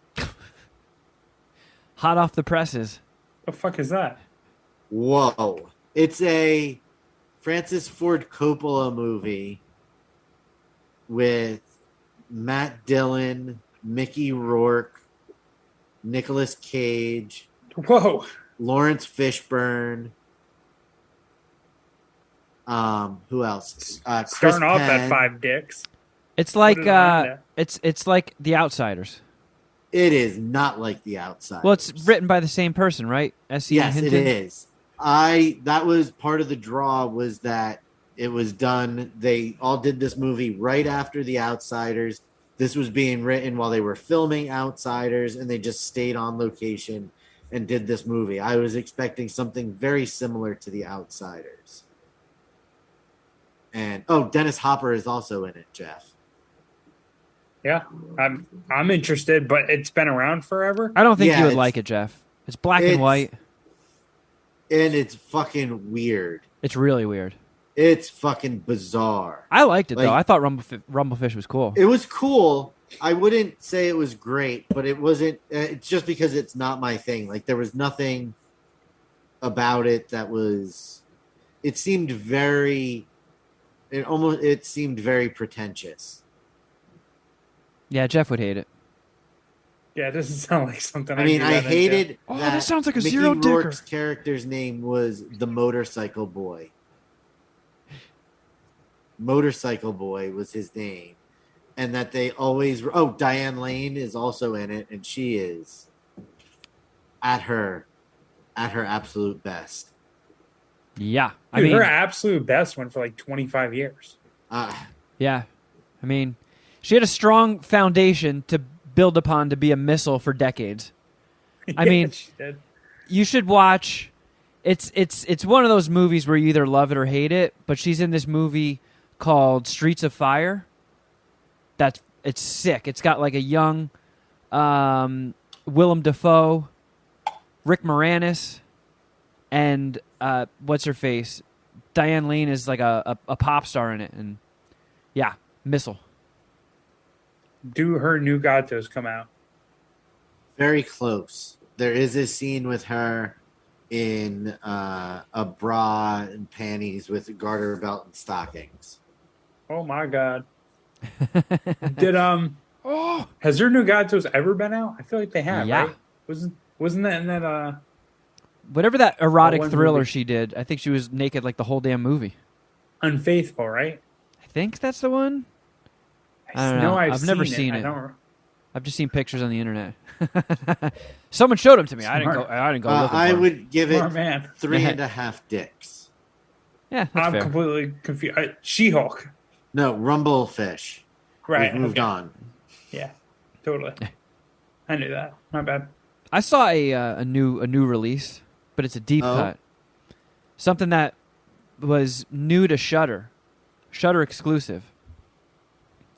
Hot off the presses. The fuck is that? Whoa. It's a Francis Ford Coppola movie with Matt Dillon, Mickey Rourke, Nicolas Cage, Whoa. Lawrence Fishburne. Who else? Chris Starting off Penn. at 5 dicks. It's like What is on there? it's like The Outsiders. It is not like The Outsiders. Well, it's written by the same person, right? S.E. Yes, Hinton? it is. That was part of the draw, was that it was done. They all did this movie right after The Outsiders. This was being written while they were filming Outsiders, and they just stayed on location and did this movie. I was expecting something very similar to The Outsiders. And Dennis Hopper is also in it, Jeff. Yeah, I'm interested, but it's been around forever. I don't think Yeah, you would it's- like it, Jeff. It's black and white. And it's fucking weird. It's really weird. It's fucking bizarre. I liked it, Like- though. I thought Rumblefish was cool. It was cool. I wouldn't say it was great, but it wasn't. It's just because it's not my thing. Like, there was nothing about it that was. It seemed very. It seemed very pretentious. Yeah, Jeff would hate it. Yeah, it doesn't sound like something. I mean, I hated. Oh, that sounds like a Mickey zero-dicker. Rourke's character's name was the Motorcycle Boy. Motorcycle Boy was his name, and that they always. Diane Lane is also in it, and she is at her absolute best. Yeah. I Dude, mean, her absolute best went for like 25 years. yeah. I mean, she had a strong foundation to build upon to be a missile for decades. I mean, she did. You should watch. It's one of those movies where you either love it or hate it. But she's in this movie called Streets of Fire. It's sick. It's got like a young Willem Dafoe, Rick Moranis, and what's her face? Diane Lane is like a pop star in it, and yeah, missile. Do her new Gatos come out? Very close. There is a scene with her in a bra and panties with a garter belt and stockings. Oh my god! Did has her new Gatos ever been out? I feel like they have. Yeah. Right? Wasn't that in that Whatever that erotic one thriller movie. she did, I think she was naked like the whole damn movie. Unfaithful? Right? I think that's the one. I don't know know. I've I've never seen seen it. it. I don't. I've just seen pictures on the internet. Someone showed them to me. I didn't Smart. go looking I for 'em. would give it Smart man. 3.5 dicks. Yeah, that's I'm fair. completely confused. She-Hulk. No, Rumblefish. Right. We've moved okay. on. Yeah. Totally. I knew that. My bad. I saw a new release, but it's a deep cut. Something that was new to Shudder exclusive.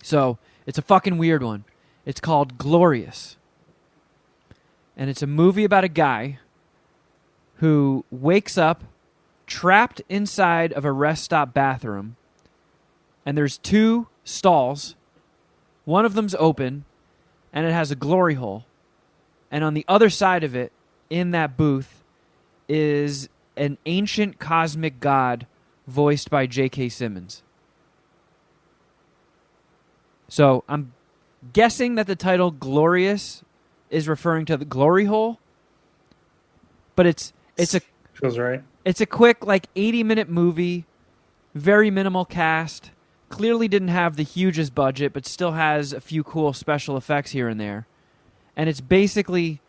So it's a fucking weird one. It's called Glorious, and it's a movie about a guy who wakes up trapped inside of a rest stop bathroom, and there's 2 stalls. One of them's open, and it has a glory hole. And on the other side of it, in that booth, is an ancient cosmic god voiced by J.K. Simmons. So I'm guessing that the title Glorious is referring to the glory hole. But it's Feels right. a quick, like, 80-minute movie, very minimal cast, clearly didn't have the hugest budget, but still has a few cool special effects here and there. And it's basically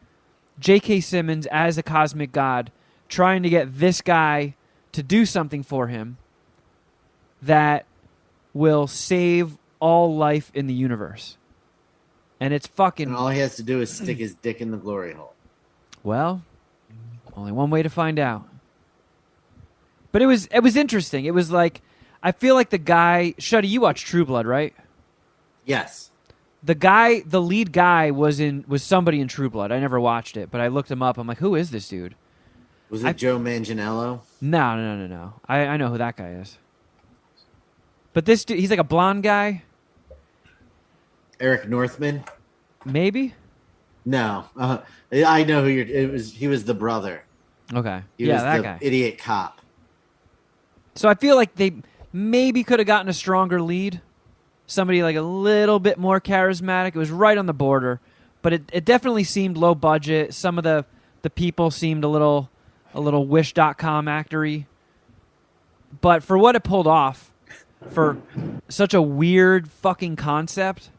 J.K. Simmons as a cosmic god trying to get this guy to do something for him that will save all life in the universe. And it's fucking... And all he has to do is stick his dick in the glory hole. Well, only one way to find out. But it was interesting. It was like, I feel like the guy... Shuddy, you watched True Blood, right? Yes. The lead guy was somebody in True Blood. I never watched it, but I looked him up. I'm like, who is this dude? Was it Joe Manganiello? No. I know who that guy is. But this dude, he's like a blonde guy. Eric Northman? Maybe? No. I know who he was the brother. Okay. He yeah, was that the guy. idiot cop. So I feel like they maybe could have gotten a stronger lead. Somebody like a little bit more charismatic. It was right on the border. But it definitely seemed low budget. Some of the people seemed a little Wish.com actory. But for what it pulled off, for such a weird fucking concept,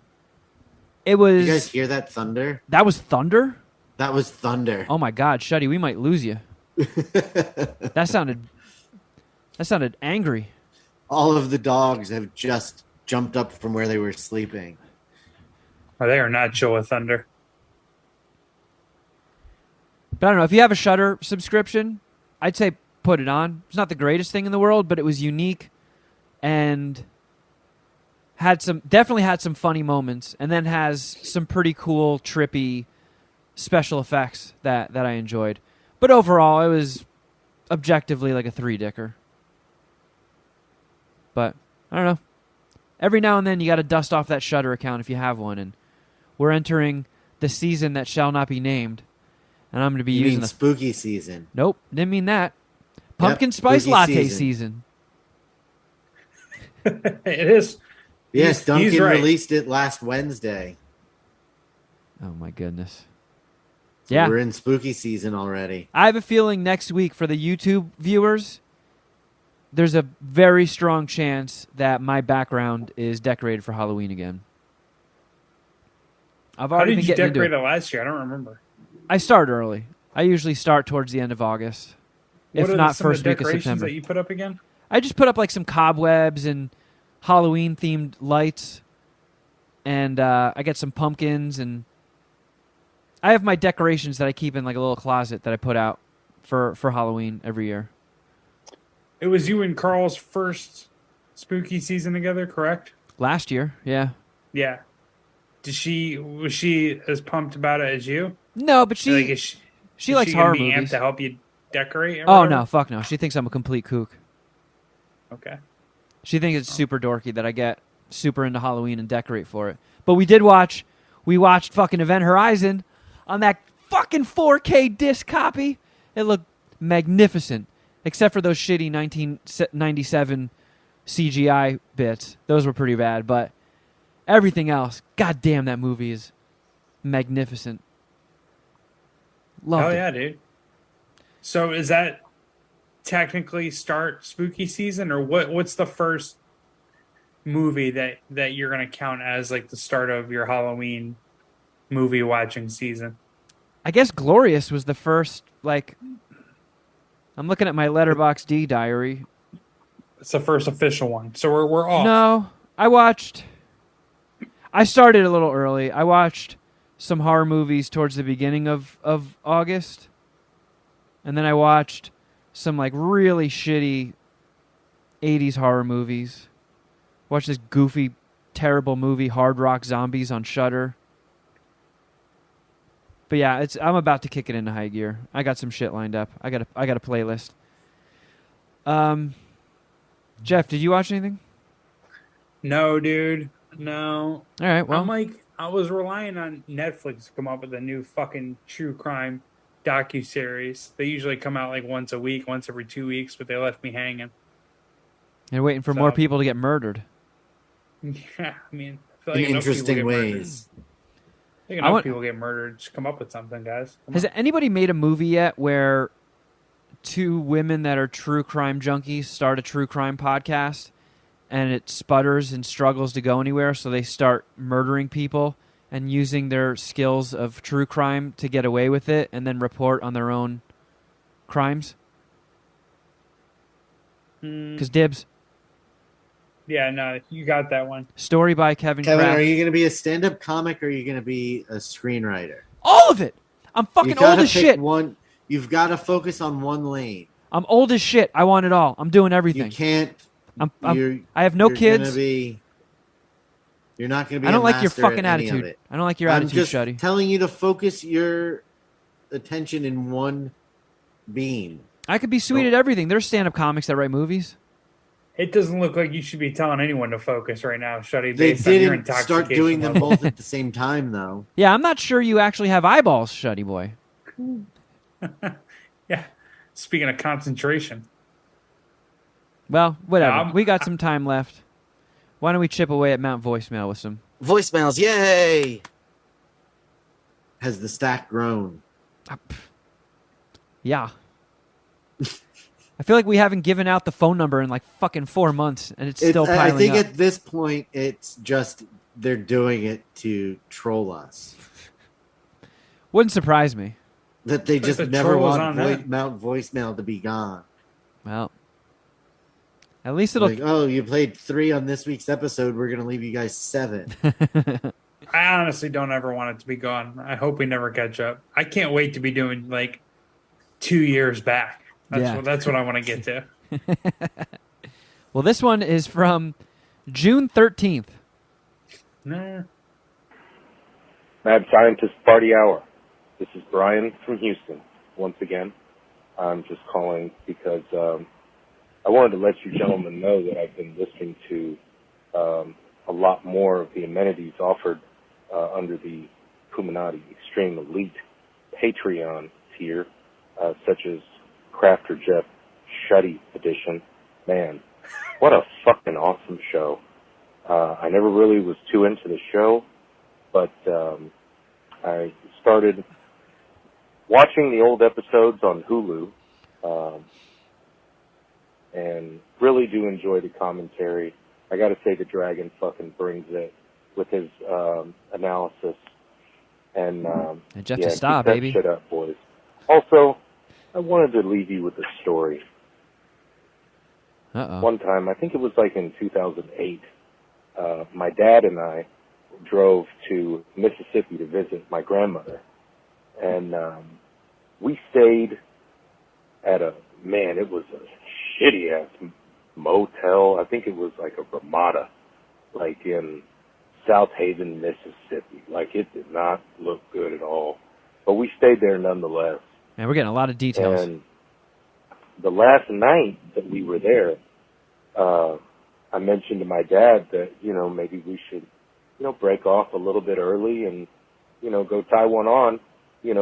it was... You guys hear that thunder? That was thunder? That was thunder. Oh my God, Shuddy, we might lose you. That sounded angry. All of the dogs have just jumped up from where they were sleeping. Oh, they are not chill with thunder. But I don't know, if you have a Shudder subscription, I'd say put it on. It's not the greatest thing in the world, but it was unique. and definitely had some funny moments, and then has some pretty cool, trippy special effects that I enjoyed. But overall, it was objectively like a 3-dicker. But I don't know. Every now and then you got to dust off that Shudder account if you have one, and we're entering the season that shall not be named, and I'm going to be using the spooky season. Nope, didn't mean that. Pumpkin spice latte season. It is. Yes, Duncan he's right. released it last Wednesday. Oh my goodness. So yeah, we're in spooky season already. I have a feeling next week for the YouTube viewers, there's a very strong chance that my background is decorated for Halloween again. I've already been getting into it. How did you decorate it last year? I don't remember. I start early. I usually start towards the end of August, if not first week of September. That you put up again? I just put up like some cobwebs and Halloween-themed lights, and I get some pumpkins, and I have my decorations that I keep in like a little closet that I put out for Halloween every year. It was you and Carl's first spooky season together, correct? Last year, yeah. Yeah. Was she as pumped about it as you? No, but she likes horror movies. movies. To help you decorate? Oh no, fuck no. She thinks I'm a complete kook. Okay. She thinks it's super dorky that I get super into Halloween and decorate for it. But we watched fucking Event Horizon on that fucking 4K disc copy. It looked magnificent, except for those shitty 1997 CGI bits. Those were pretty bad, but everything else, god damn, that movie is magnificent. Loved it. Yeah, dude. So is that technically start spooky season, or what's the first movie that you're going to count as like the start of your Halloween movie watching season? I guess Glorious was the first, like, I'm looking at my Letterboxd diary. It's the first official one. So we're off. No, I started a little early. I watched some horror movies towards the beginning of August. And then I watched some like really shitty 80s horror movies. Watched this goofy, terrible movie, Hard Rock Zombies, on Shudder. But yeah, I'm about to kick it into high gear. I got some shit lined up. I got a playlist. Jeff, did you watch anything? No, dude. No. All right, well. I was relying on Netflix to come up with a new fucking true crime docuseries. They usually come out like once a week, once every 2 weeks, but they left me hanging. And waiting for more people to get murdered. Yeah, I mean, I feel in like interesting ways. I think enough people get murdered. Just come up with something, guys. Has anybody made a movie yet where two women that are true crime junkies start a true crime podcast, and it sputters and struggles to go anywhere, so they start murdering people and using their skills of true crime to get away with it, and then report on their own crimes? Because dibs. Yeah, no, you got that one. Story by Kevin Kevin, Kraft. are you going to be a stand-up comic, or are you going to be a screenwriter? All of it! I'm fucking old as shit. You've got to focus on one lane. I'm old as shit. I want it all. I'm doing everything. You can't. I have no kids. You're not going to be. I don't like your fucking attitude. I don't like your attitude, just Shuddy. Telling you to focus your attention in one beam. I could be sweet at everything. There's stand-up comics that write movies. It doesn't look like you should be telling anyone to focus right now, Shuddy. They based on your didn't start doing them both at the same time, though. Yeah, I'm not sure you actually have eyeballs, Shuddy boy. Yeah. Speaking of concentration. Well, whatever. We got some time left. Why don't we chip away at Mount Voicemail with some voicemails? Yay! Has the stack grown? Yeah. I feel like we haven't given out the phone number in like fucking 4 months, and it's still piling up. I think at this point, it's just they're doing it to troll us. Wouldn't surprise me. That they just never want Mount Voicemail to be gone. Well, at least it'll... Like, oh, you played 3 on this week's episode. We're going to leave you guys 7. I honestly don't ever want it to be gone. I hope we never catch up. I can't wait to be doing like 2 years back. That's what I want to get to. Well, this one is from June 13th. Nah. Mad Scientist Party Hour. This is Brian from Houston. Once again, I'm just calling because I wanted to let you gentlemen know that I've been listening to a lot more of the amenities offered under the Kuminati Extreme Elite Patreon tier, such as Crafter Jeff Shuddy Edition. Man, what a fucking awesome show. I never really was too into the show, but I started watching the old episodes on Hulu, and really do enjoy the commentary. I gotta say the Dragon fucking brings it with his analysis. And Jeff yeah, to stop, keep that baby. shit up, boys. Also, I wanted to leave you with a story. Uh-oh. One time, I think it was like in 2008, my dad and I drove to Mississippi to visit my grandmother. And we stayed at it was a shitty-ass motel. I think it was like a Ramada, like in South Haven, Mississippi. Like, it did not look good at all. But we stayed there nonetheless. Man, we're getting a lot of details. And the last night that we were there, I mentioned to my dad that, maybe we should, break off a little bit early and, go tie one on,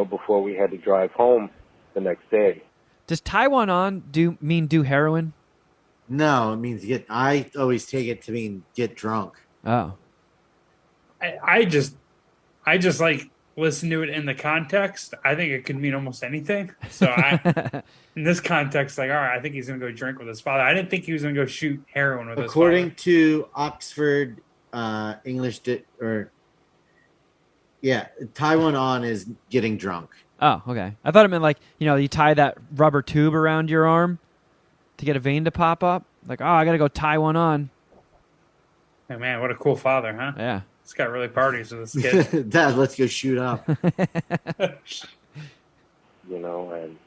before we had to drive home the next day. Does tie one on mean do heroin? No, it means I always take it to mean get drunk. Oh. I just like listen to it in the context. I think it could mean almost anything. So in this context, like, all right, I think he's gonna go drink with his father. I didn't think he was gonna go shoot heroin with his father. According to Oxford English, tie one on is getting drunk. Oh, okay. I thought it meant like, you tie that rubber tube around your arm to get a vein to pop up. Like, oh, I got to go tie one on. Hey, man, what a cool father, huh? Yeah. This guy really parties with this kid. Dad, let's go shoot up. And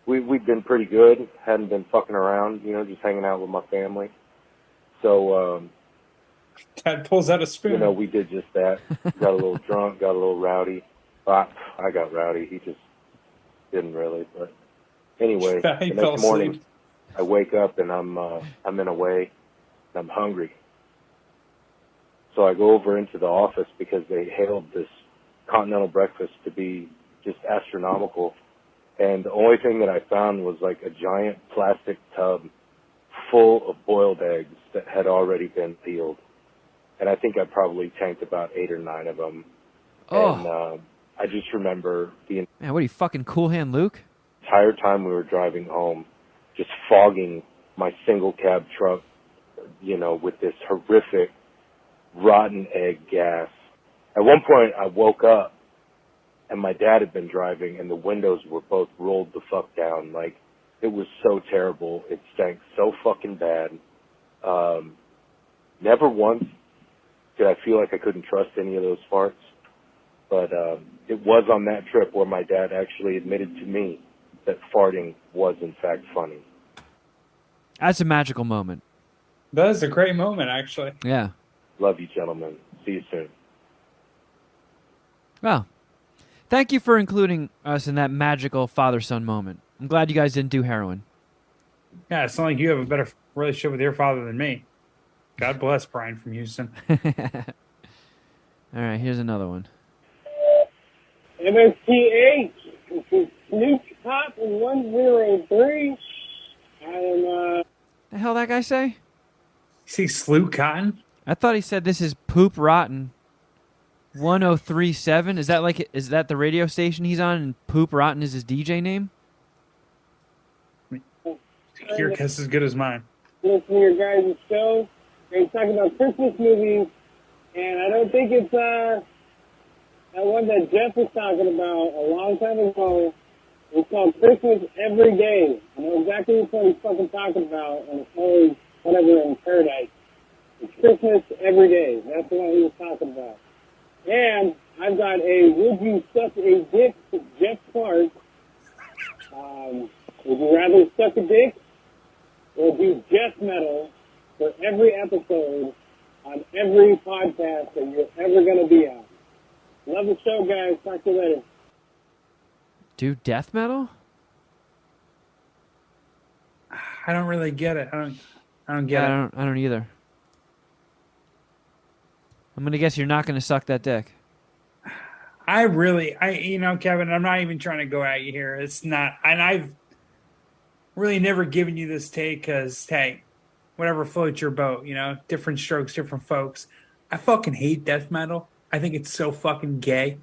we've been pretty good. Hadn't been fucking around, just hanging out with my family. So, Dad pulls out a spoon. We did just that. Got a little drunk, got a little rowdy. I got rowdy. He just didn't really. But anyway, the next morning, I wake up and I'm in a way, and I'm hungry. So I go over into the office because they hailed this continental breakfast to be just astronomical. And the only thing that I found was like a giant plastic tub full of boiled eggs that had already been peeled. And I think I probably tanked about 8 or 9 of them. Oh. And I just remember the Man, what are you, fucking Cool Hand Luke? entire time we were driving home, just fogging my single cab truck, with this horrific rotten egg gas. At one point, I woke up, and my dad had been driving, and the windows were both rolled the fuck down. Like, it was so terrible. It stank so fucking bad. Never once did I feel like I couldn't trust any of those farts. But it was on that trip where my dad actually admitted to me that farting was, in fact, funny. That's a magical moment. That is a great moment, actually. Yeah. Love you, gentlemen. See you soon. Well, thank you for including us in that magical father-son moment. I'm glad you guys didn't do heroin. Yeah, it's not like you have a better relationship with your father than me. God bless Brian from Houston. All right, here's another one. MSTH, this is Snoop Top 103. I am, The hell that guy say? See Slew Cotton? I thought he said this is Poop Rotten 1037. Is that the radio station he's on and Poop Rotten is his DJ name? Your guess is as good as mine. listen to your guys' show. They're talking about Christmas movies, and I don't think it's that one that Jeff was talking about a long time ago. It's called Christmas Every Day. I know exactly what he's fucking talking about, and it's always whatever in paradise. It's Christmas Every Day. That's the one he was talking about. And I've got a Would You Suck a Dick with Jeff Clark. Would you rather suck a dick or do death metal for every episode on every podcast that you're ever going to be on. Love the show, guys. Talk to you later. Do death metal? I don't really get it. I don't get it. I don't either. I'm gonna guess you're not gonna suck that dick. Kevin, I'm not even trying to go at you here. It's not, and I've really never given you this take because, hey, whatever floats your boat, different strokes, different folks. I fucking hate death metal. I think it's so fucking gay.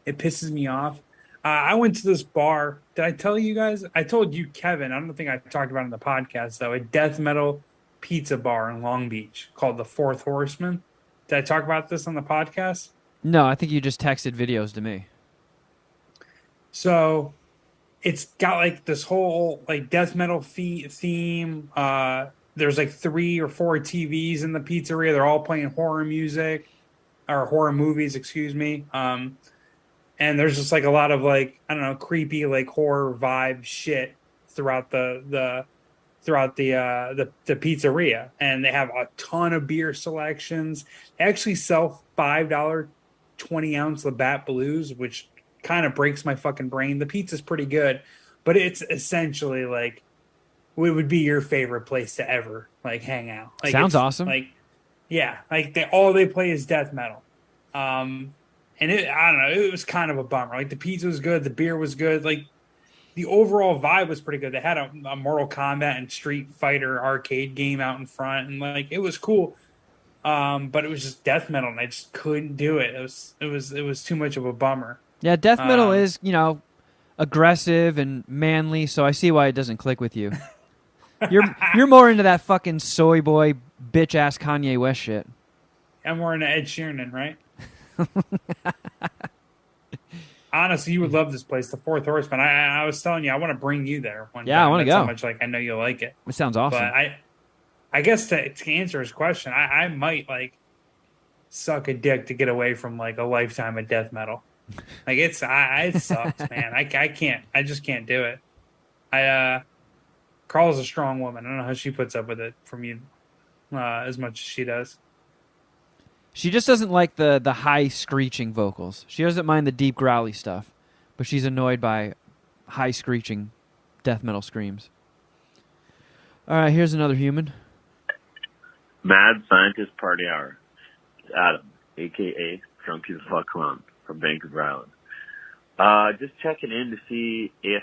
It pisses me off. I went to this bar. Did I tell you guys? I told you, Kevin. I don't think I talked about it in the podcast, though. A death metal pizza bar in Long Beach called the Fourth Horseman. Did I talk about this on the podcast? No, I think you just texted videos to me. So it's got like this whole like death metal theme. There's like 3 or 4 TVs in the pizzeria. They're all playing horror music or horror movies, excuse me. And there's just like a lot of like, I don't know, creepy like horror vibe shit throughout the pizzeria. And they have a ton of beer selections. They actually sell $5 20-ounce Labatt Blues, which kind of breaks my fucking brain. The pizza's pretty good, but it's essentially like it would be your favorite place to ever like hang out. Like, sounds awesome. Like, yeah, like all they play is death metal. And I don't know, it was kind of a bummer. Like the pizza was good, the beer was good, like the overall vibe was pretty good. They had a Mortal Kombat and Street Fighter arcade game out in front, and like it was cool. But it was just death metal, and I just couldn't do it. It was too much of a bummer. Yeah, death metal is, aggressive and manly, so I see why it doesn't click with you. You're more into that fucking soy boy bitch ass Kanye West shit. I'm more into Ed Sheeran, right? Honestly, you would love this place, the Fourth Horseman. I was telling you, I want to bring you there one time. I want to go. That's how much like I know you'll like it. It sounds awesome. But I guess to answer his question, I might like suck a dick to get away from like a lifetime of death metal. Like it sucks, man. I just can't do it. Carl's a strong woman. I don't know how she puts up with it from you as much as she does. She just doesn't like the high screeching vocals. She doesn't mind the deep growly stuff, but she's annoyed by high screeching death metal screams. All right, here's another human. Mad Scientist Party Hour. It's Adam, a.k.a. Drunky the Fuck Clown from Vancouver Island. Just checking in to see if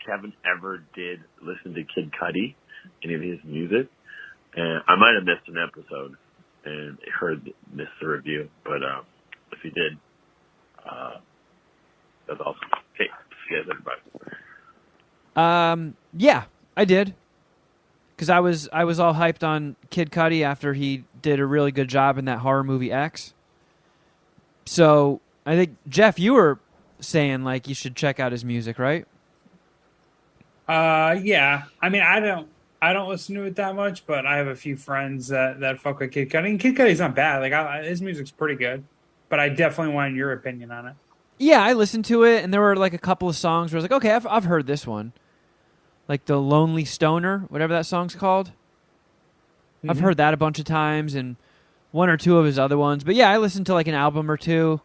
Kevin ever did listen to Kid Cudi, any of his music. And I might have missed an episode and missed the review, but if he did, that's awesome. Okay, see you guys, everybody. Yeah, I did. Because I was all hyped on Kid Cudi after he did a really good job in that horror movie X. So I think, Jeff, you were saying like you should check out his music, right? Yeah. I mean, I don't listen to it that much, but I have a few friends that fuck with Kid Cudi. And Kid Cudi's not bad. Like his music's pretty good, but I definitely wanted your opinion on it. Yeah, I listened to it, and there were like a couple of songs where I was like, okay, I've heard this one. Like the Lonely Stoner, whatever that song's called. Mm-hmm. I've heard that a bunch of times, and one or two of his other ones. But yeah, I listened to like an album or two,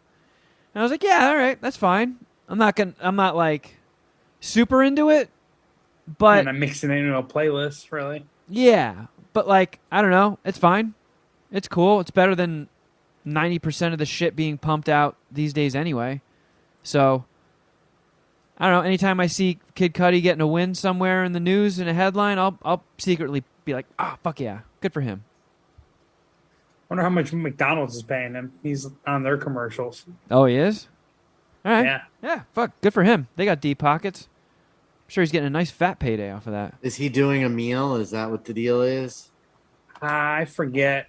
and I was like, yeah, all right, that's fine. I'm not like super into it, but I'm mixing it into a playlist, really. Yeah, but like I don't know, it's fine. It's cool. It's better than 90% of the shit being pumped out these days anyway. So I don't know. Anytime I see Kid Cudi getting a win somewhere in the news in a headline, I'll secretly be like, fuck yeah, good for him. Wonder how much McDonald's is paying him. He's on their commercials. Oh, he is? All right. Yeah, fuck, good for him. They got deep pockets. I'm sure he's getting a nice fat payday off of that. Is he doing a meal? Is that what the deal is? I forget.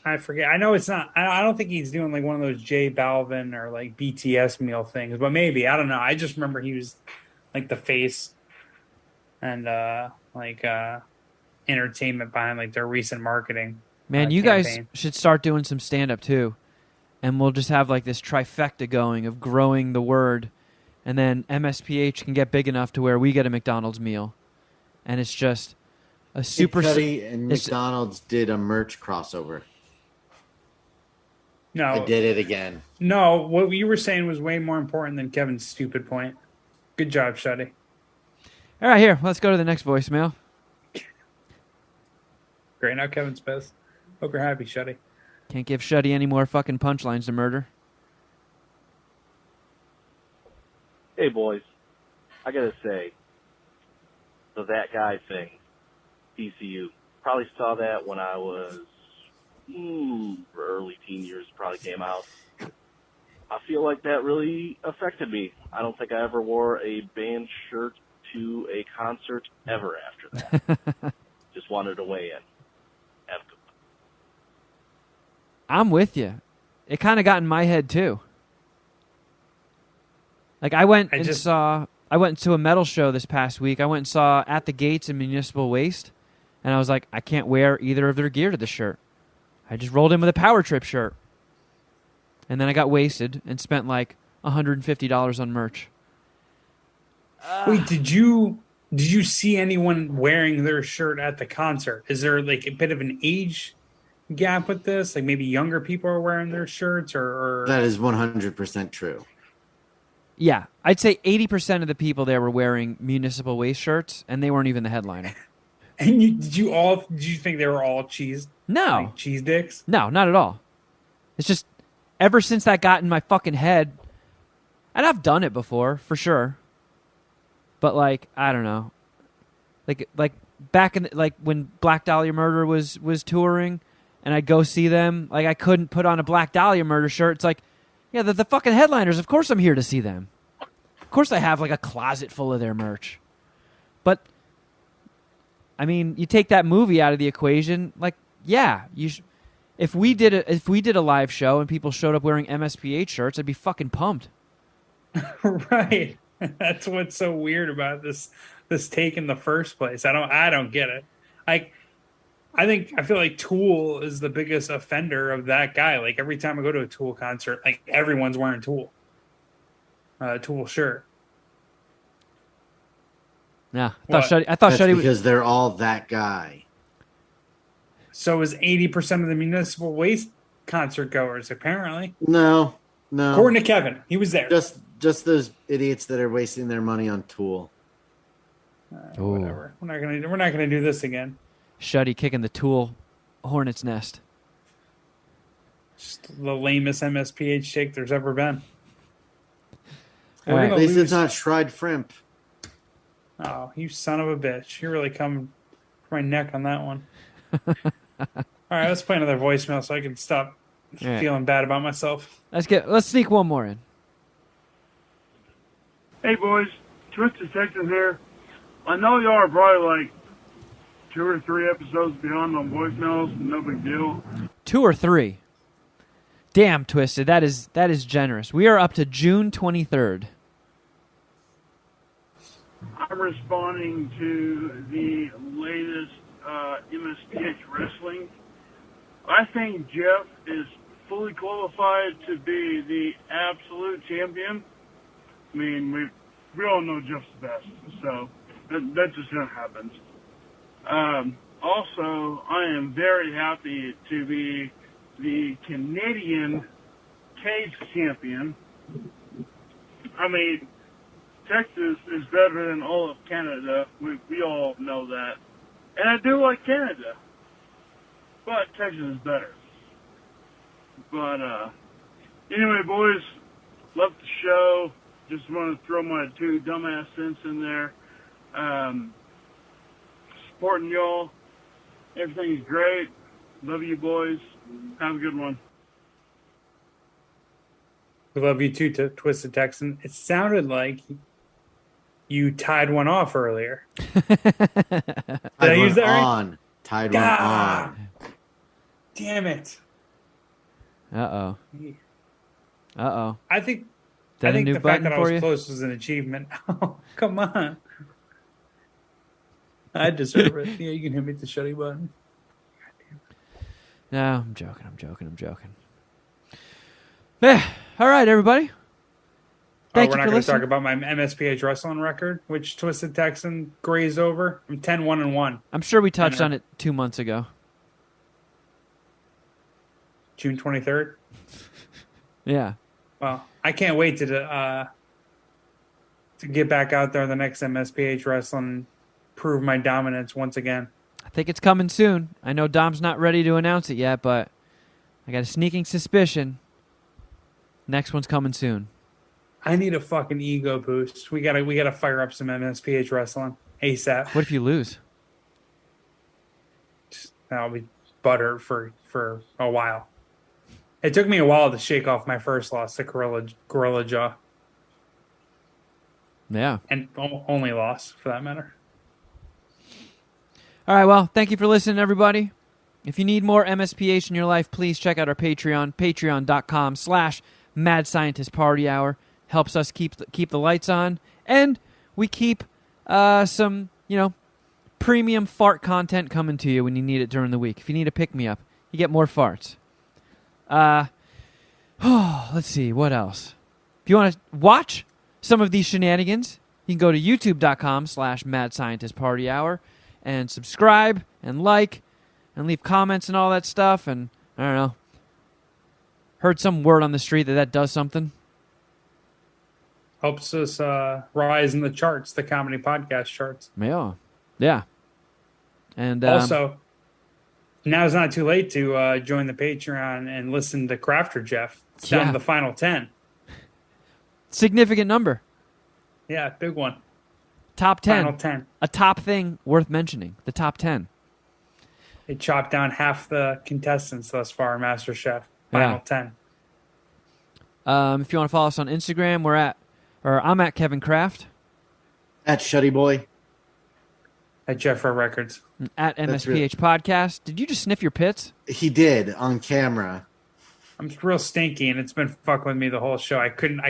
I know it's not. I don't think he's doing like one of those J Balvin or like BTS meal things, but maybe. I don't know. I just remember he was like the face and entertainment behind like their recent marketing. Man, you campaign. guys should start doing some stand-up too, and we'll just have like this trifecta going of growing the word, and then MSPH can get big enough to where we get a McDonald's meal, and it's just a super. Cuddy and it's- McDonald's did a merch crossover. No, I did it again. no. What you were saying was way more important than Kevin's stupid point. Good job, Shuddy. All right, here. Let's go to the next voicemail. Great. Now Kevin's pissed. Hope you're happy, Shuddy. Can't give Shuddy any more fucking punchlines to murder. Hey, boys. I gotta say, that guy thing, TCU, probably saw that when I was early teen years, probably came out. I feel like that really affected me. I don't think I ever wore a band shirt to a concert ever after that. Just wanted to weigh in. Have a good one. I'm with you. It kind of got in my head too. Like I went to a metal show this past week. I went and saw At the Gates and Municipal Waste, and I was like, I can't wear either of their gear to the shirt. I just rolled in with a Power Trip shirt. And then I got wasted and spent like $150 on merch. Wait, did you see anyone wearing their shirt at the concert? Is there like a bit of an age gap with this? Like maybe younger people are wearing their shirts or... That is 100% true. Yeah, I'd say 80% of the people there were wearing Municipal Waste shirts, and they weren't even the headliner. And did you think they were all cheese? No. Like cheese dicks? No, not at all. It's just, ever since that got in my fucking head, and I've done it before, for sure. But like, I don't know. Like back in, like when Black Dahlia Murder was touring, and I'd go see them, like I couldn't put on a Black Dahlia Murder shirt. It's like, yeah, the fucking headliners, of course I'm here to see them. Of course I have like a closet full of their merch. But, I mean, you take that movie out of the equation, like, yeah, if we did a live show and people showed up wearing MSPH shirts, I'd be fucking pumped. Right. That's what's so weird about this take in the first place. I don't get it. I feel like Tool is the biggest offender of that guy. Like every time I go to a Tool concert, like everyone's wearing Tool shirt. Yeah, What? I thought That's Shuddy because they're all that guy. So is 80% of the Municipal Waste concert goers, apparently. No. According to Kevin, he was there. Just those idiots that are wasting their money on Tool. Whatever. We're not gonna do this again. Shuddy kicking the Tool hornet's nest. Just the lamest MSPH take there's ever been. All right. At least it's not Shried Frimp. Oh, you son of a bitch. You're really coming for my neck on that one. All right, let's play another voicemail so I can stop feeling bad about myself. Let's sneak one more in. Hey boys, Twisted Texas here. I know y'all are probably like 2 or 3 episodes behind on voicemails, no big deal. 2 or 3. Damn, Twisted, that is generous. We are up to June 23rd. I'm responding to the latest MSPH wrestling. I think Jeff is fully qualified to be the absolute champion. I mean, we all know Jeff's the best, so that just kind of happens. Also, I am very happy to be the Canadian cage champion. I mean, Texas is better than all of Canada. We all know that. And I do like Canada. But Texas is better. But, anyway, boys, love the show. Just want to throw my 2 dumbass cents in there. Supporting y'all. Everything's great. Love you, boys. Have a good one. We love you too, Twisted Texan. It sounded like you tied one off earlier. Did I use that right? Tied one on. Damn it. Uh-oh. I think a new the button fact that I for was you? close was an achievement. Oh, come on. I deserve it. Yeah, you can hit me with the shutty button. No, I'm joking. Yeah, all right, everybody. Thank we're you not for going to talk listening. about my MSPH wrestling record, which Twisted Texan grazed over. I'm 10-1-1. I'm sure we touched on it 2 months ago. June 23rd. Yeah. Well, I can't wait to get back out there in the next MSPH wrestling and prove my dominance once again. I think it's coming soon. I know Dom's not ready to announce it yet, but I got a sneaking suspicion next one's coming soon. I need a fucking ego boost. We gotta fire up some MSPH wrestling ASAP. What if you lose? I'll be butthurt for a while. It took me a while to shake off my first loss to Gorilla Jaw. Yeah. And only loss, for that matter. All right, well, thank you for listening, everybody. If you need more MSPH in your life, please check out our Patreon, patreon.com/Mad Scientist Party Hour. Helps us keep the lights on, and we keep some, premium fart content coming to you when you need it during the week. If you need a pick-me-up, you get more farts. Let's see, what else? If you want to watch some of these shenanigans, you can go to youtube.com/Mad Scientist Party Hour and subscribe and like and leave comments and all that stuff. And I don't know, heard some word on the street that does something. Helps us rise in the charts, the comedy podcast charts. Yeah. And also, now's not too late to join the Patreon and listen to Crafter Jeff. It's down to the final 10. Significant number. Yeah, big one. Top 10. Final 10. A top thing worth mentioning. The top 10. They chopped down half the contestants thus far in MasterChef. Final 10. If you want to follow us on Instagram, I'm at Kevin Kraft. At Shuddy Boy. At Jeffro Records. At MSPH Podcast. Did you just sniff your pits? He did on camera. I'm real stinky, and it's been fucking with me the whole show. I couldn't.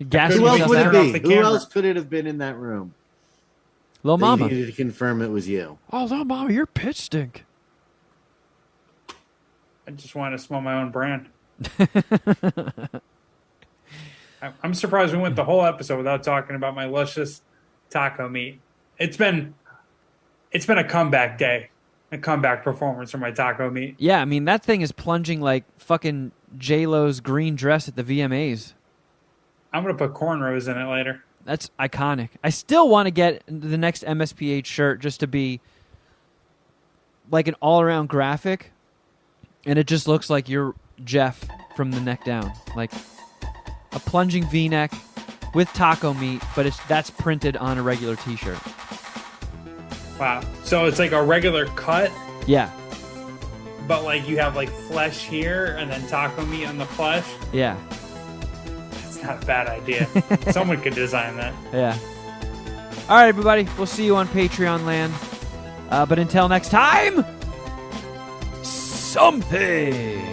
Gassing Who else yourself would out? it be? Who else could it have been in that room? Lil Mama. You needed to confirm it was you. Oh, Lil Mama, your pits stink. I just wanted to smell my own brand. I'm surprised we went the whole episode without talking about my luscious taco meat. It's been a comeback day, a comeback performance for my taco meat. Yeah, I mean, that thing is plunging like fucking J-Lo's green dress at the VMAs. I'm going to put cornrows in it later. That's iconic. I still want to get the next MSPH shirt just to be like an all-around graphic, and it just looks like you're Jeff from the neck down. Like a plunging V-neck with taco meat, but that's printed on a regular T-shirt. Wow. So it's like a regular cut? Yeah. But like you have like flesh here and then taco meat on the flesh? Yeah. That's not a bad idea. Someone could design that. Yeah. All right, everybody. We'll see you on Patreon land. But until next time, something.